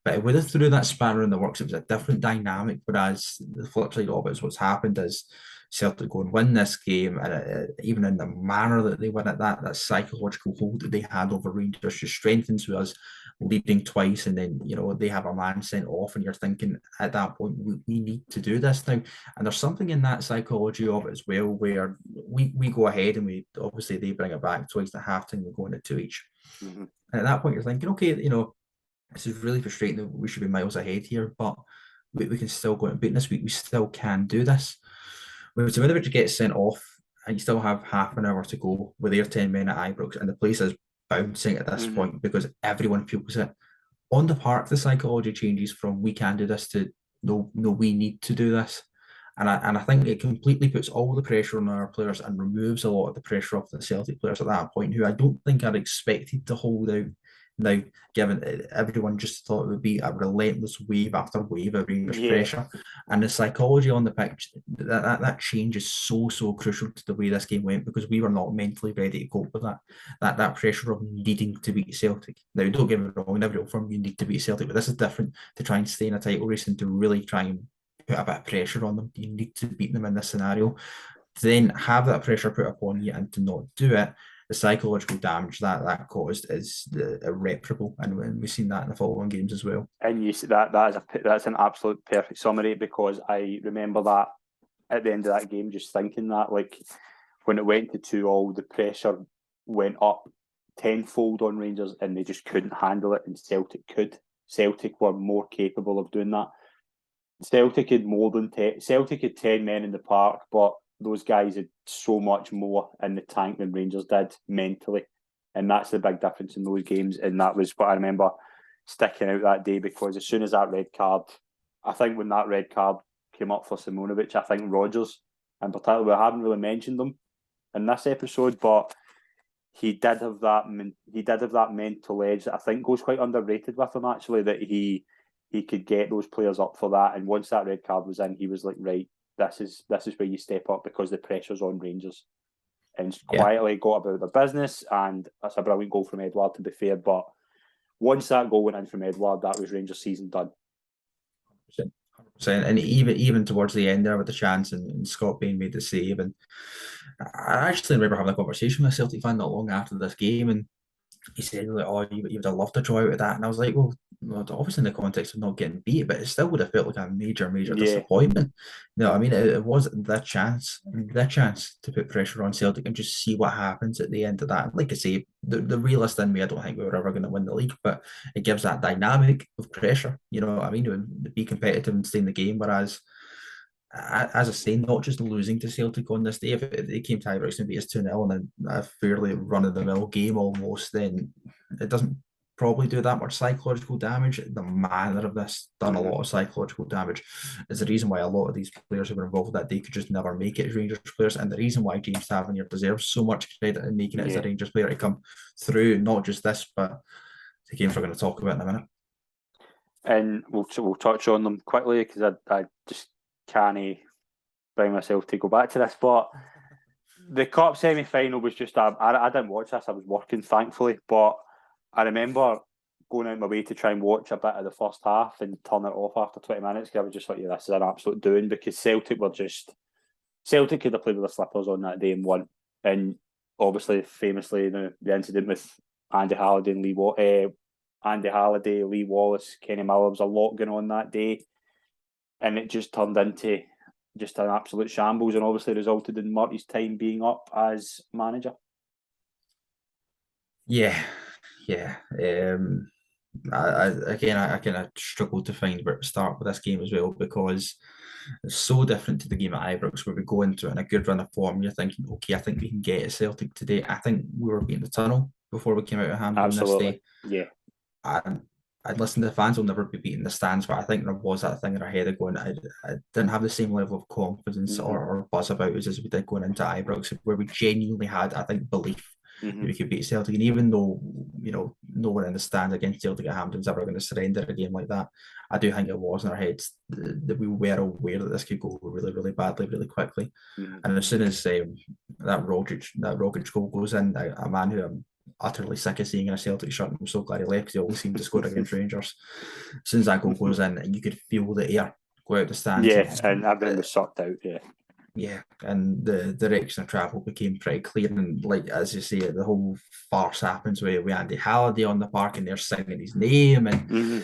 But it would have threw that spanner in the works. It was a different dynamic, whereas the flip side of it is what's happened is Celtic go and win this game, and even in the manner that they win it, that psychological hold that they had over Rangers just strengthens us, leading twice, and then they have a man sent off, and you're thinking at that point we need to do this now. And there's something in that psychology of it as well, where we go ahead and we obviously they bring it back twice at halftime, we're going at 2 each. And at that point you're thinking, okay, this is really frustrating that we should be miles ahead here, but we can still go and beat this week. We still can do this. Whenever you get sent off and you still have half an hour to go with their 10 men at Ibrox and the place is bouncing at this point because everyone feels it. On the park, the psychology changes from we can do this to no, we need to do this. And I think it completely puts all the pressure on our players and removes a lot of the pressure off the Celtic players at that point, who I don't think are expected to hold out. Now, given everyone just thought it would be a relentless wave after wave of Rangers pressure, and the psychology on the pitch, that change is so crucial to the way this game went because we were not mentally ready to cope with that pressure of needing to beat Celtic. Now, don't get me wrong, in every form you need to beat Celtic, but this is different to try and stay in a title race and to really try and put a bit of pressure on them. You need to beat them in this scenario. To then have that pressure put upon you and to not do it, the psychological damage that caused is irreparable, and we've seen that in the following games as well. And you see that's an absolute perfect summary because I remember that at the end of that game, just thinking that like when it went to 2-2, the pressure went up tenfold on Rangers, and they just couldn't handle it, and Celtic could. Celtic were more capable of doing that. Celtic had more than Celtic had 10 men in the park, but those guys had so much more in the tank than Rangers did mentally. And that's the big difference in those games. And that was what I remember sticking out that day because as soon as that red card, I think when that red card came up for Simonovic, I think Rodgers, in particular, we haven't really mentioned them in this episode, but he did have that mental edge that I think goes quite underrated with him actually, that he could get those players up for that. And once that red card was in, he was like, right, this is where you step up because the pressure's on Rangers. And quietly got about their business, and that's a brilliant goal from Edouard, to be fair. But once that goal went in from Edouard, that was Rangers' season done. 100%. And even towards the end there with the chance and Scott Bain made the save. And I actually remember having a conversation with a Celtic fan not long after this game, and he said, like, oh, you would have loved to draw out of that. And I was like, well, obviously in the context of not getting beat, but it still would have felt like a major Yeah. disappointment. No, I mean it was the chance to put pressure on Celtic and just see what happens at the end of that. Like I say, the realist in me, I don't think we were ever going to win the league, but it gives that dynamic of pressure. You know what I mean? To be competitive and stay in the game. Whereas, as I say, not just losing to Celtic on this day. If it came to Ibrox and beat us 2-0 and a fairly run-of-the-mill game almost, then it doesn't probably do that much psychological damage. The manner of this done a lot of psychological damage. Is the reason why a lot of these players who were involved that day could just never make it as Rangers players, and the reason why James Tavernier deserves so much credit in making it as a Rangers player to come through, not just this, but the games we're going to talk about in a minute. And we'll touch on them quickly because I just can't bring myself to go back to this. But the Cup semi-final was just, I didn't watch this, I was working thankfully, but I remember going out my way to try and watch a bit of the first half and turn it off after 20 minutes because I was just like, this is an absolute doing, because Celtic could have played with their slippers on that day and won. And obviously, famously, the incident with Andy Halliday, Lee Wallace, Kenny Miller, was a lot going on that day, and it just turned into just an absolute shambles, and obviously resulted in Murty's time being up as manager. Yeah. I kind of struggled to find where to start with this game as well, because it's so different to the game at Ibrox where we go into it in a good run of form. You're thinking, okay, I think we can get at Celtic today. I think we were beating the tunnel before we came out of Hampden this day. Yeah. I'd listen to the fans will never be beating the stands, but I think there was that thing in our head of going, I didn't have the same level of confidence or buzz about us as we did going into Ibrox, where we genuinely had, I think, belief that we could beat Celtic. And even though, no one in the stand against Celtic at Hampden's ever going to surrender a game like that, I do think it was in our heads that we were aware that this could go really, really badly, really quickly. And as soon as that Rogic goal goes in, a man who I'm utterly sick of seeing in a Celtic shirt, I'm so glad he left because he always seemed to score against Rangers. As soon as that goal goes in, you could feel the air go out the stands. Yeah, and everything was sucked out, Yeah, and the direction of travel became pretty clear. And like as you say, the whole farce happens with Andy Halliday on the park, and they're singing his name, and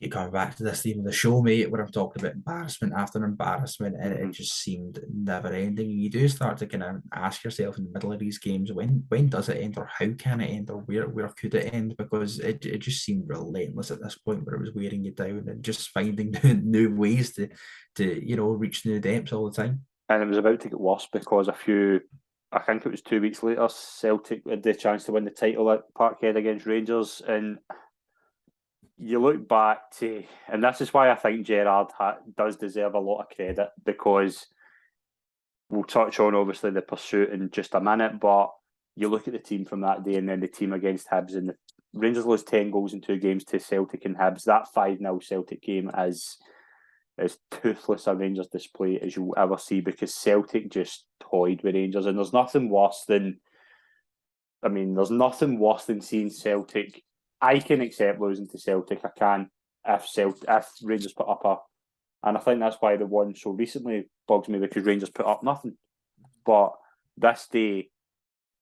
keep coming back to this theme of the show, mate, where I'm talking about embarrassment after embarrassment, and it just seemed never ending. You do start to kind of ask yourself in the middle of these games, when does it end, or how can it end, or where could it end? Because it just seemed relentless at this point, where it was wearing you down and just finding new ways to reach new depths all the time. And it was about to get worse because I think it was 2 weeks later, Celtic had the chance to win the title at Parkhead against Rangers, and you look back to, and this is why I think Gerrard does deserve a lot of credit, because we'll touch on obviously the pursuit in just a minute, but you look at the team from that day and then the team against Hibs, and the Rangers lost 10 goals in 2 games to Celtic and Hibs. That 5-0 Celtic game is as toothless a Rangers display as you'll ever see, because Celtic just toyed with Rangers, and there's nothing worse than seeing Celtic. I can accept losing to Celtic. I can if Rangers put up and I think that's why the one so recently bugs me, because Rangers put up nothing. But this day,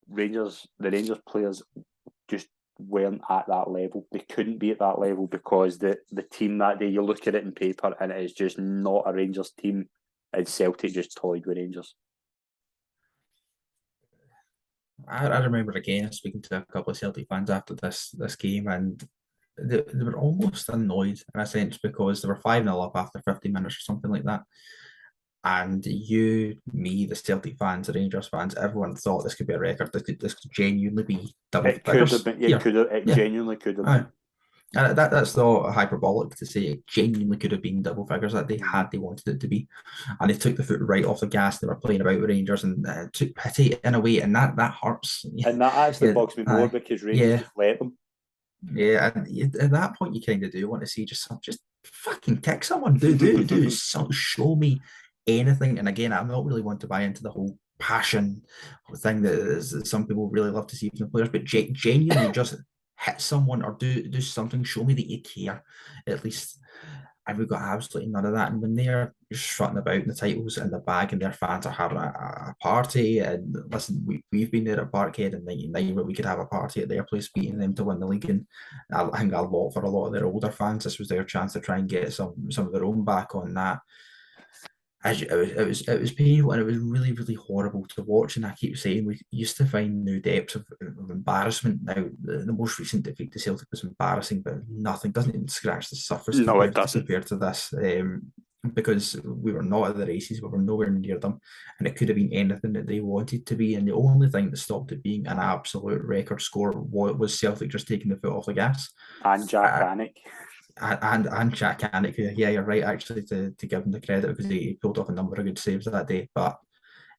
the Rangers players just weren't at that level. They couldn't be at that level because the team that day, you look at it in paper and it is just not a Rangers team, and Celtic just toyed with Rangers. I remember again speaking to a couple of Celtic fans after this game, and they were almost annoyed in a sense because they were 5-0 up after 50 minutes or something like that. And you, me, the Celtic fans, the Rangers fans, everyone thought this could be a record. This could genuinely be double figures. It genuinely could have been. That's not hyperbolic to say it genuinely could have been double figures that they had they wanted it to be, and they took the foot right off the gas. They were playing about with Rangers and took pity in a way, and that hurts. And that actually bugs me more because Rangers just let them. Yeah, and at that point you kind of do want to see just fucking kick someone. Do show me anything. And again, I'm not really one to buy into the whole passion thing that some people really love to see from the players, but genuinely just hit someone or do something, show me that you care at least. and we've got absolutely none of that. And when they're strutting about the titles in the bag and their fans are having a party, and listen, we've been there at Parkhead in '99 where we could have a party at their place beating them to win the league. And I think for a lot of their older fans, this was their chance to try and get some of their own back on that. It was painful, and it was really, really horrible to watch. And I keep saying we used to find new depths of embarrassment. Now the most recent defeat to Celtic was embarrassing, but nothing doesn't even scratch the surface No, it doesn't. compared to this. Because we were not at the races, we were nowhere near them, and it could have been anything that they wanted to be. And the only thing that stopped it being an absolute record score was Celtic just taking the foot off the gas. And Jack Hannock. And Jack Hannock, yeah, you're right, actually, to give him the credit, because he pulled off a number of good saves that day. But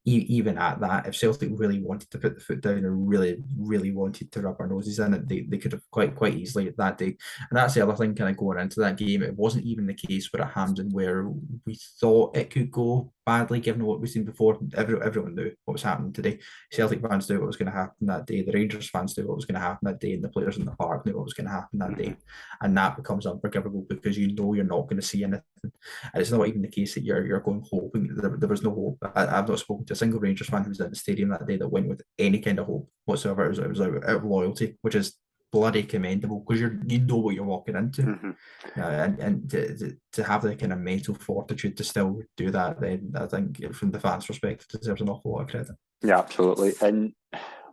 even at that, if Celtic really wanted to put the foot down and really, really wanted to rub our noses in it, they could have quite easily that day. And that's the other thing kind of going into that game. It wasn't even the case where at Hampden where we thought it could go badly, given what we've seen before. Everyone knew what was happening today. Celtic fans knew what was going to happen that day. The Rangers fans knew what was going to happen that day, and the players in the park knew what was going to happen that day. And that becomes unforgivable, because you know you're not going to see anything. And it's not even the case that you're going hoping. There was no hope. I've not spoken to a single Rangers fan who was at the stadium that day that went with any kind of hope whatsoever. It was out of loyalty, which is bloody commendable, because you know what you're walking into. And to have the kind of mental fortitude to still do that, then I think from the fans' perspective, deserves an awful lot of credit. Yeah, absolutely. And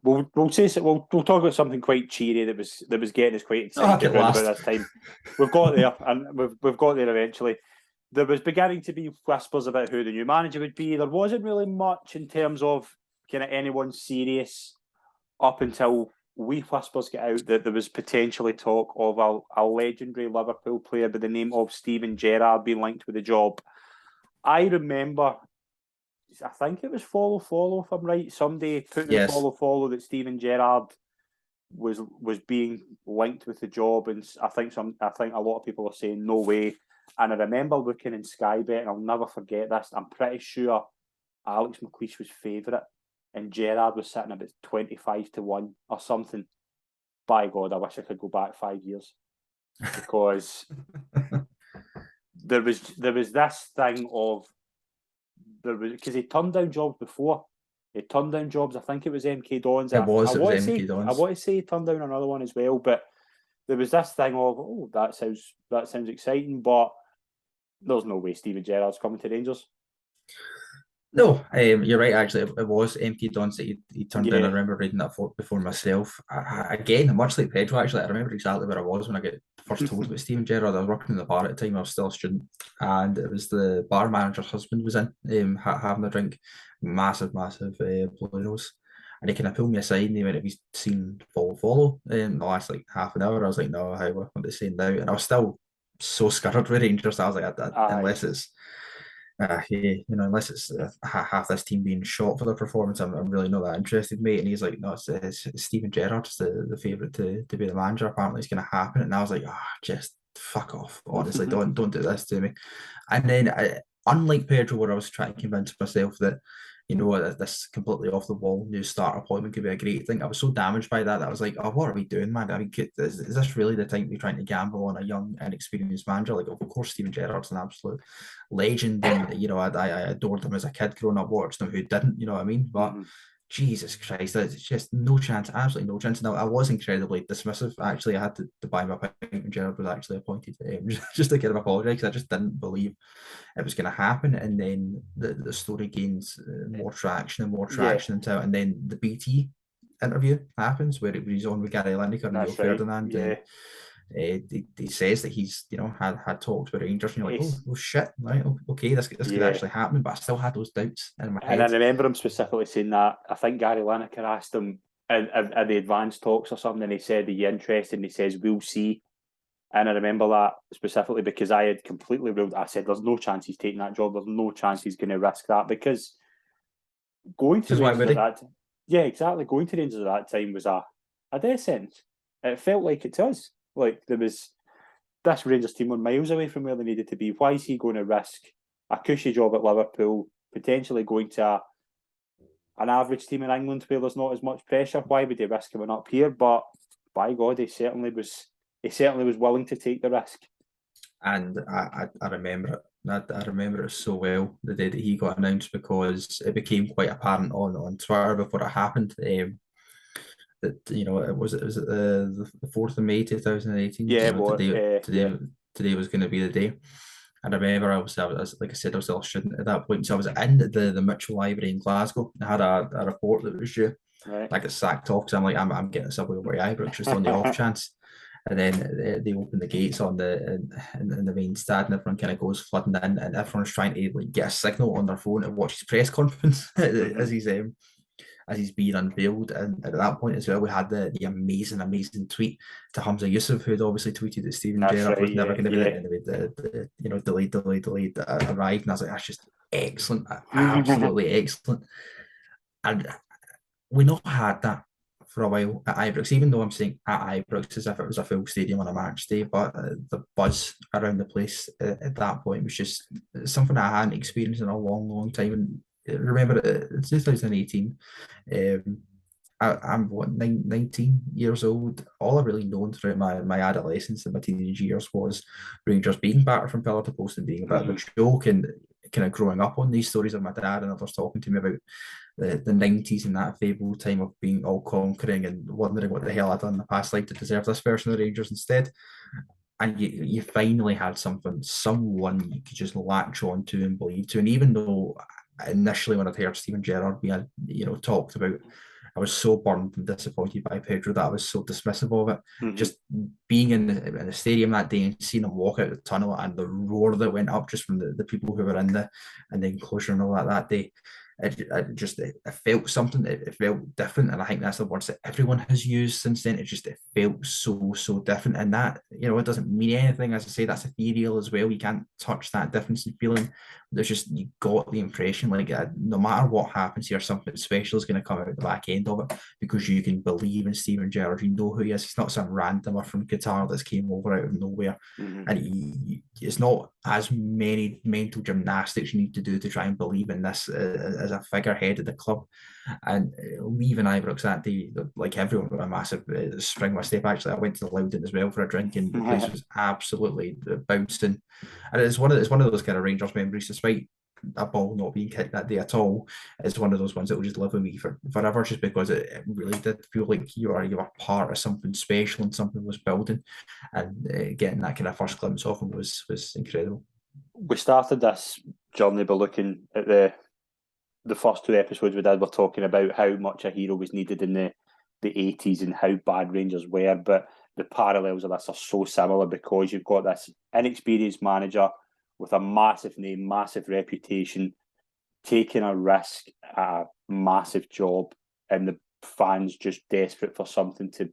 we'll talk about something quite cheery that was getting us quite excited about this time. We've got there, and we've got there eventually. There was beginning to be whispers about who the new manager would be. There wasn't really much in terms of kind of anyone serious up until wee whispers get out that there was potentially talk of a legendary Liverpool player by the name of Steven Gerrard being linked with the job. I remember, I think it was follow if I'm right. Somebody put in follow that Steven Gerrard was being linked with the job, and I think a lot of people are saying no way. And I remember looking in Sky Bet, and I'll never forget this. I'm pretty sure Alex McLeish was favourite, and Gerrard was sitting about 25-1 or something. By God, I wish I could go back 5 years, because there was this thing of because he turned down jobs before. He turned down jobs. I think it was MK Dons. It was MK Dons. I want to say he turned down another one as well, but there was this thing of that sounds exciting, but there's no way Steven Gerrard's coming to Rangers. No, you're right. Actually, it was MK Dons that he turned down. I remember reading that before myself. Again, much like Pedro, actually, I remember exactly where I was when I got first told about Steven Gerrard. I was working in the bar at the time. I was still a student, and it was the bar manager's husband was in having a drink, massive blue nose. And he kind of pulled me aside and he went, "Have you seen follow in the last like half an hour?" I was like, "No, what are they saying now?" And I was still so scared with Rangers. I was like, unless it's unless it's half this team being shot for their performance, I'm really not that interested, mate. And he's like, "No, it's Steven Gerrard's the favourite to be the manager. Apparently it's going to happen." And I was like, just fuck off. Honestly, don't do this to me. And then, unlike Pedro, where I was trying to convince myself that, this completely off the wall new start appointment could be a great thing, I was so damaged by that I was like, what are we doing, man? I mean, is this really the time to be trying to gamble on a young, inexperienced manager? Like, of course, Steven Gerrard's an absolute legend, and I adored him as a kid growing up, watched him. Who didn't? You know what I mean? But Jesus Christ, there's just no chance, absolutely no chance. Now, I was incredibly dismissive. Actually, I had to buy my pint when Gerrard was actually appointed, just to get him apologise, because I just didn't believe it was going to happen. And then the story gains more traction until, and then the BT interview happens where he's on with Gary Lineker and Neil Ferdinand. Yeah. He says that he's had talks with Rangers, and you're like, oh shit, right, okay, this could actually happen. But I still had those doubts in my head. And I remember him specifically saying that. I think Gary Lineker asked him at the advanced talks or something, and he said, "Are you interested?" And he says, "We'll see." And I remember that specifically because I had completely ruled. I said, "There's no chance he's taking that job. There's no chance he's going to risk that," because going to Rangers at that, going to Rangers at that time was a death sentence. It felt like it to us. Like, there was this Rangers team were miles away from where they needed to be. Why is he going to risk a cushy job at Liverpool, potentially going to an average team in England where there's not as much pressure? Why would he risk coming up here? But by God, he certainly was willing to take the risk. And I remember it. I remember it so well the day that he got announced, because it became quite apparent on Twitter before it happened. That it was the 4th of May 2018. Yeah, Today was going to be the day. And I remember, like I said, I was still a student at that point, so I was in the Mitchell Library in Glasgow. I had a report that was due. right. I got sacked off because I'm getting a subway over to Ibrox just on the off chance. And then they open the gates on in the main stand, and everyone kind of goes flooding in, and everyone's trying to like get a signal on their phone to watch his press conference as he's being unveiled. And at that point as well, we had the amazing tweet to Hamza Yusuf, who'd obviously tweeted that Steven That's Gerrard right, was never going to be yeah. there, and delayed arrived, and I was like, that's just excellent, absolutely excellent. And we not had that for a while at Ibrox, even though I'm saying at Ibrox as if it was a full stadium on a match day, but the buzz around the place at that point was just something I hadn't experienced in a long time. And I remember in 2018, I'm 19 years old. All I've really known throughout my adolescence and my teenage years was Rangers being battered from pillar to post and being a bit of a joke, and kind of growing up on these stories of my dad and others talking to me about the 90s and that fabled time of being all conquering and wondering what the hell I'd done in the past life to deserve this version of the Rangers instead. And you finally had someone you could just latch on to and believe to. And even though initially when I'd heard Steven Gerrard being talked about, I was so burned and disappointed by Pedro that I was so dismissive of it. Mm-hmm. Just being in the stadium that day and seeing him walk out the tunnel and the roar that went up just from the people who were in the enclosure and all that day. It felt something. It felt different, and I think that's the words that everyone has used since then. It felt so different, and that it doesn't mean anything. As I say, that's ethereal as well. You can't touch that difference in feeling. There's just, you got the impression like no matter what happens here, something special is going to come out the back end of it, because you can believe in Steven Gerrard. You know who he is. He's not some randomer from Qatar that's came over out of nowhere, and it's not as many mental gymnastics you need to do to try and believe in this as a figurehead of the club. And leaving Ibrox that day, like everyone, with a massive spring my step. Actually, I went to the Loudon as well for a drink, and the place was absolutely bouncing. And it's one of those kind of Rangers memories, despite a ball not being kicked that day at all. It's one of those ones that will just live with me forever, just because it really did feel like you were part of something special and something was building. And getting that kind of first glimpse of him was incredible. We started this journey by looking at the first 2 episodes we did. We're talking about how much a hero was needed in the 80s and how bad Rangers were, but the parallels of this are so similar, because you've got this inexperienced manager with a massive name, massive reputation, taking a risk at a massive job, and the fans just desperate for something to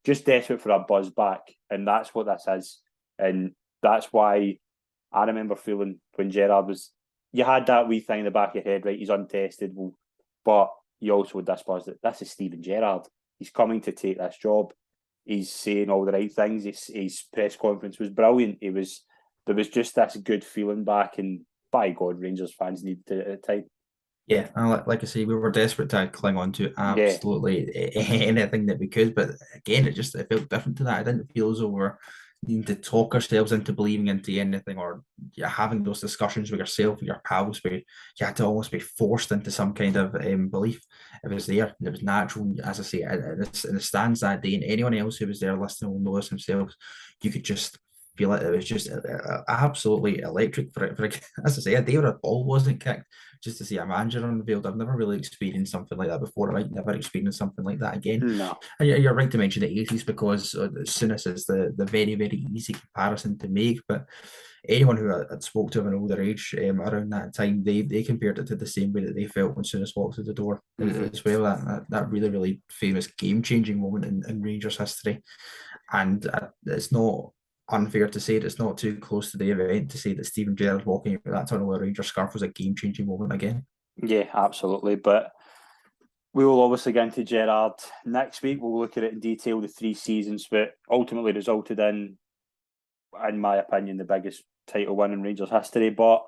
just desperate for a buzz back. And that's what this is. And that's why I remember feeling when Gerrard was, you had that wee thing in the back of your head, right? He's untested, but you also had this buzz that this is Steven Gerrard. He's coming to take this job. He's saying all the right things. His press conference was brilliant. There was just this good feeling back, and by God, Rangers fans needed it at the time. Yeah, and like I say, we were desperate to cling on to absolutely anything that we could. But again, it felt different to that. I didn't feel as though we were needing to talk ourselves into believing into anything, or having those discussions with yourself, with your pals, where you had to almost be forced into some kind of belief. It was there, and it was natural. As I say, in the stands that day, and anyone else who was there listening will know this themselves, you could just feel it. It was just absolutely electric for as I say, a day where a ball wasn't kicked, just to see a manager unveiled. I've never really experienced something like that before. I might never experience something like that again. No. And you're right to mention the 80s, because as soon as it's the very easy comparison to make. But anyone who had spoke to of an older age around that time, they compared it to the same way that they felt when Souness walked through the door as well. That really famous game-changing moment in Rangers history. And it's not unfair to say that it's not too close to the event to say that Steven Gerrard walking out that tunnel with a Rangers scarf was a game-changing moment again. Yeah, absolutely. But we will obviously get into Gerrard next week. We'll look at it in detail, the 3 seasons, but ultimately resulted in my opinion, the biggest title win in Rangers history. But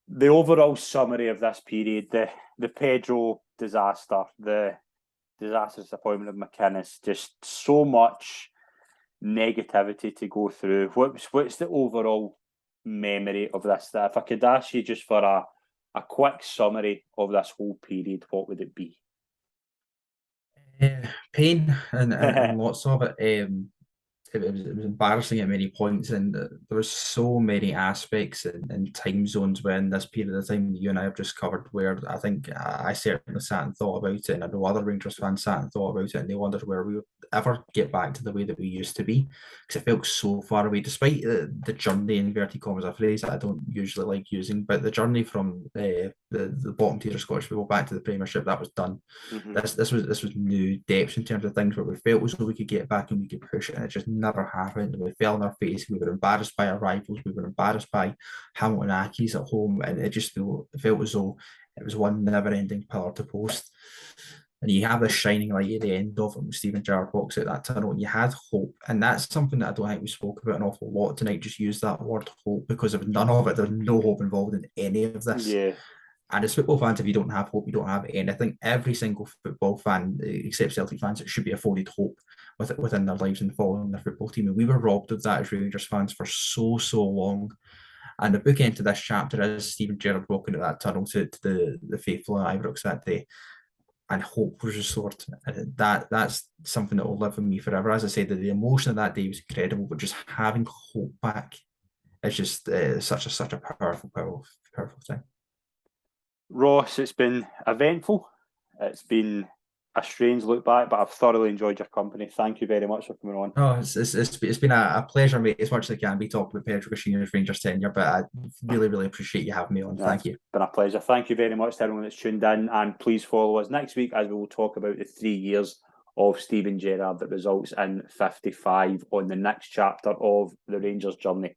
the overall summary of this period, the Pedro disaster, the disastrous appointment of McInnes, just so much negativity to go through, what's the overall memory of this? That if I could ask you just for a quick summary of this whole period, what would it be? Pain and lots of it. It was embarrassing at many points, and there was so many aspects and time zones when this period of time that you and I have just covered, where I think I certainly sat and thought about it, and I know other Rangers fans sat and thought about it, and they wondered where we would ever get back to the way that we used to be, because it felt so far away, despite the journey, inverted commas, a phrase that I don't usually like using, but the journey from the bottom tier of Scottish football back to the Premiership, that was done. Mm-hmm. This was new depths in terms of things where we felt as though we could get back and we could push it, and it just never happened. We fell on our face. We were embarrassed by our rivals. We were embarrassed by Hamilton Accies at home, and it felt as though it was one never-ending pillar to post. And you have this shining light at the end of it when Steven Gerrard walks out that tunnel, and you had hope. And that's something that I don't think we spoke about an awful lot tonight. Just use that word hope, because of none of it, there's no hope involved in any of this. Yeah. And as football fans, if you don't have hope, you don't have anything. Every single football fan, except Celtic fans, it should be afforded hope within their lives and following their football team. And we were robbed of that as Rangers fans for so long. And the bookend to this chapter is Steven Gerrard walking into that tunnel to the faithful in Ibrox that day, and hope was restored. And that's something that will live with me forever. As I said, the emotion of that day was incredible, but just having hope back is just such a powerful thing. Ross, it's been eventful. It's been a strange look back, but I've thoroughly enjoyed your company. Thank you very much for coming on. Oh, it's been a pleasure, mate. As much as I can be talking about Pedro Caixinha's Rangers tenure, but I really appreciate you having me on. Thank you. It's been a pleasure. Thank you very much to everyone that's tuned in, and please follow us next week as we will talk about the 3 years of Steven Gerrard that results in 55 on the next chapter of the Rangers journey.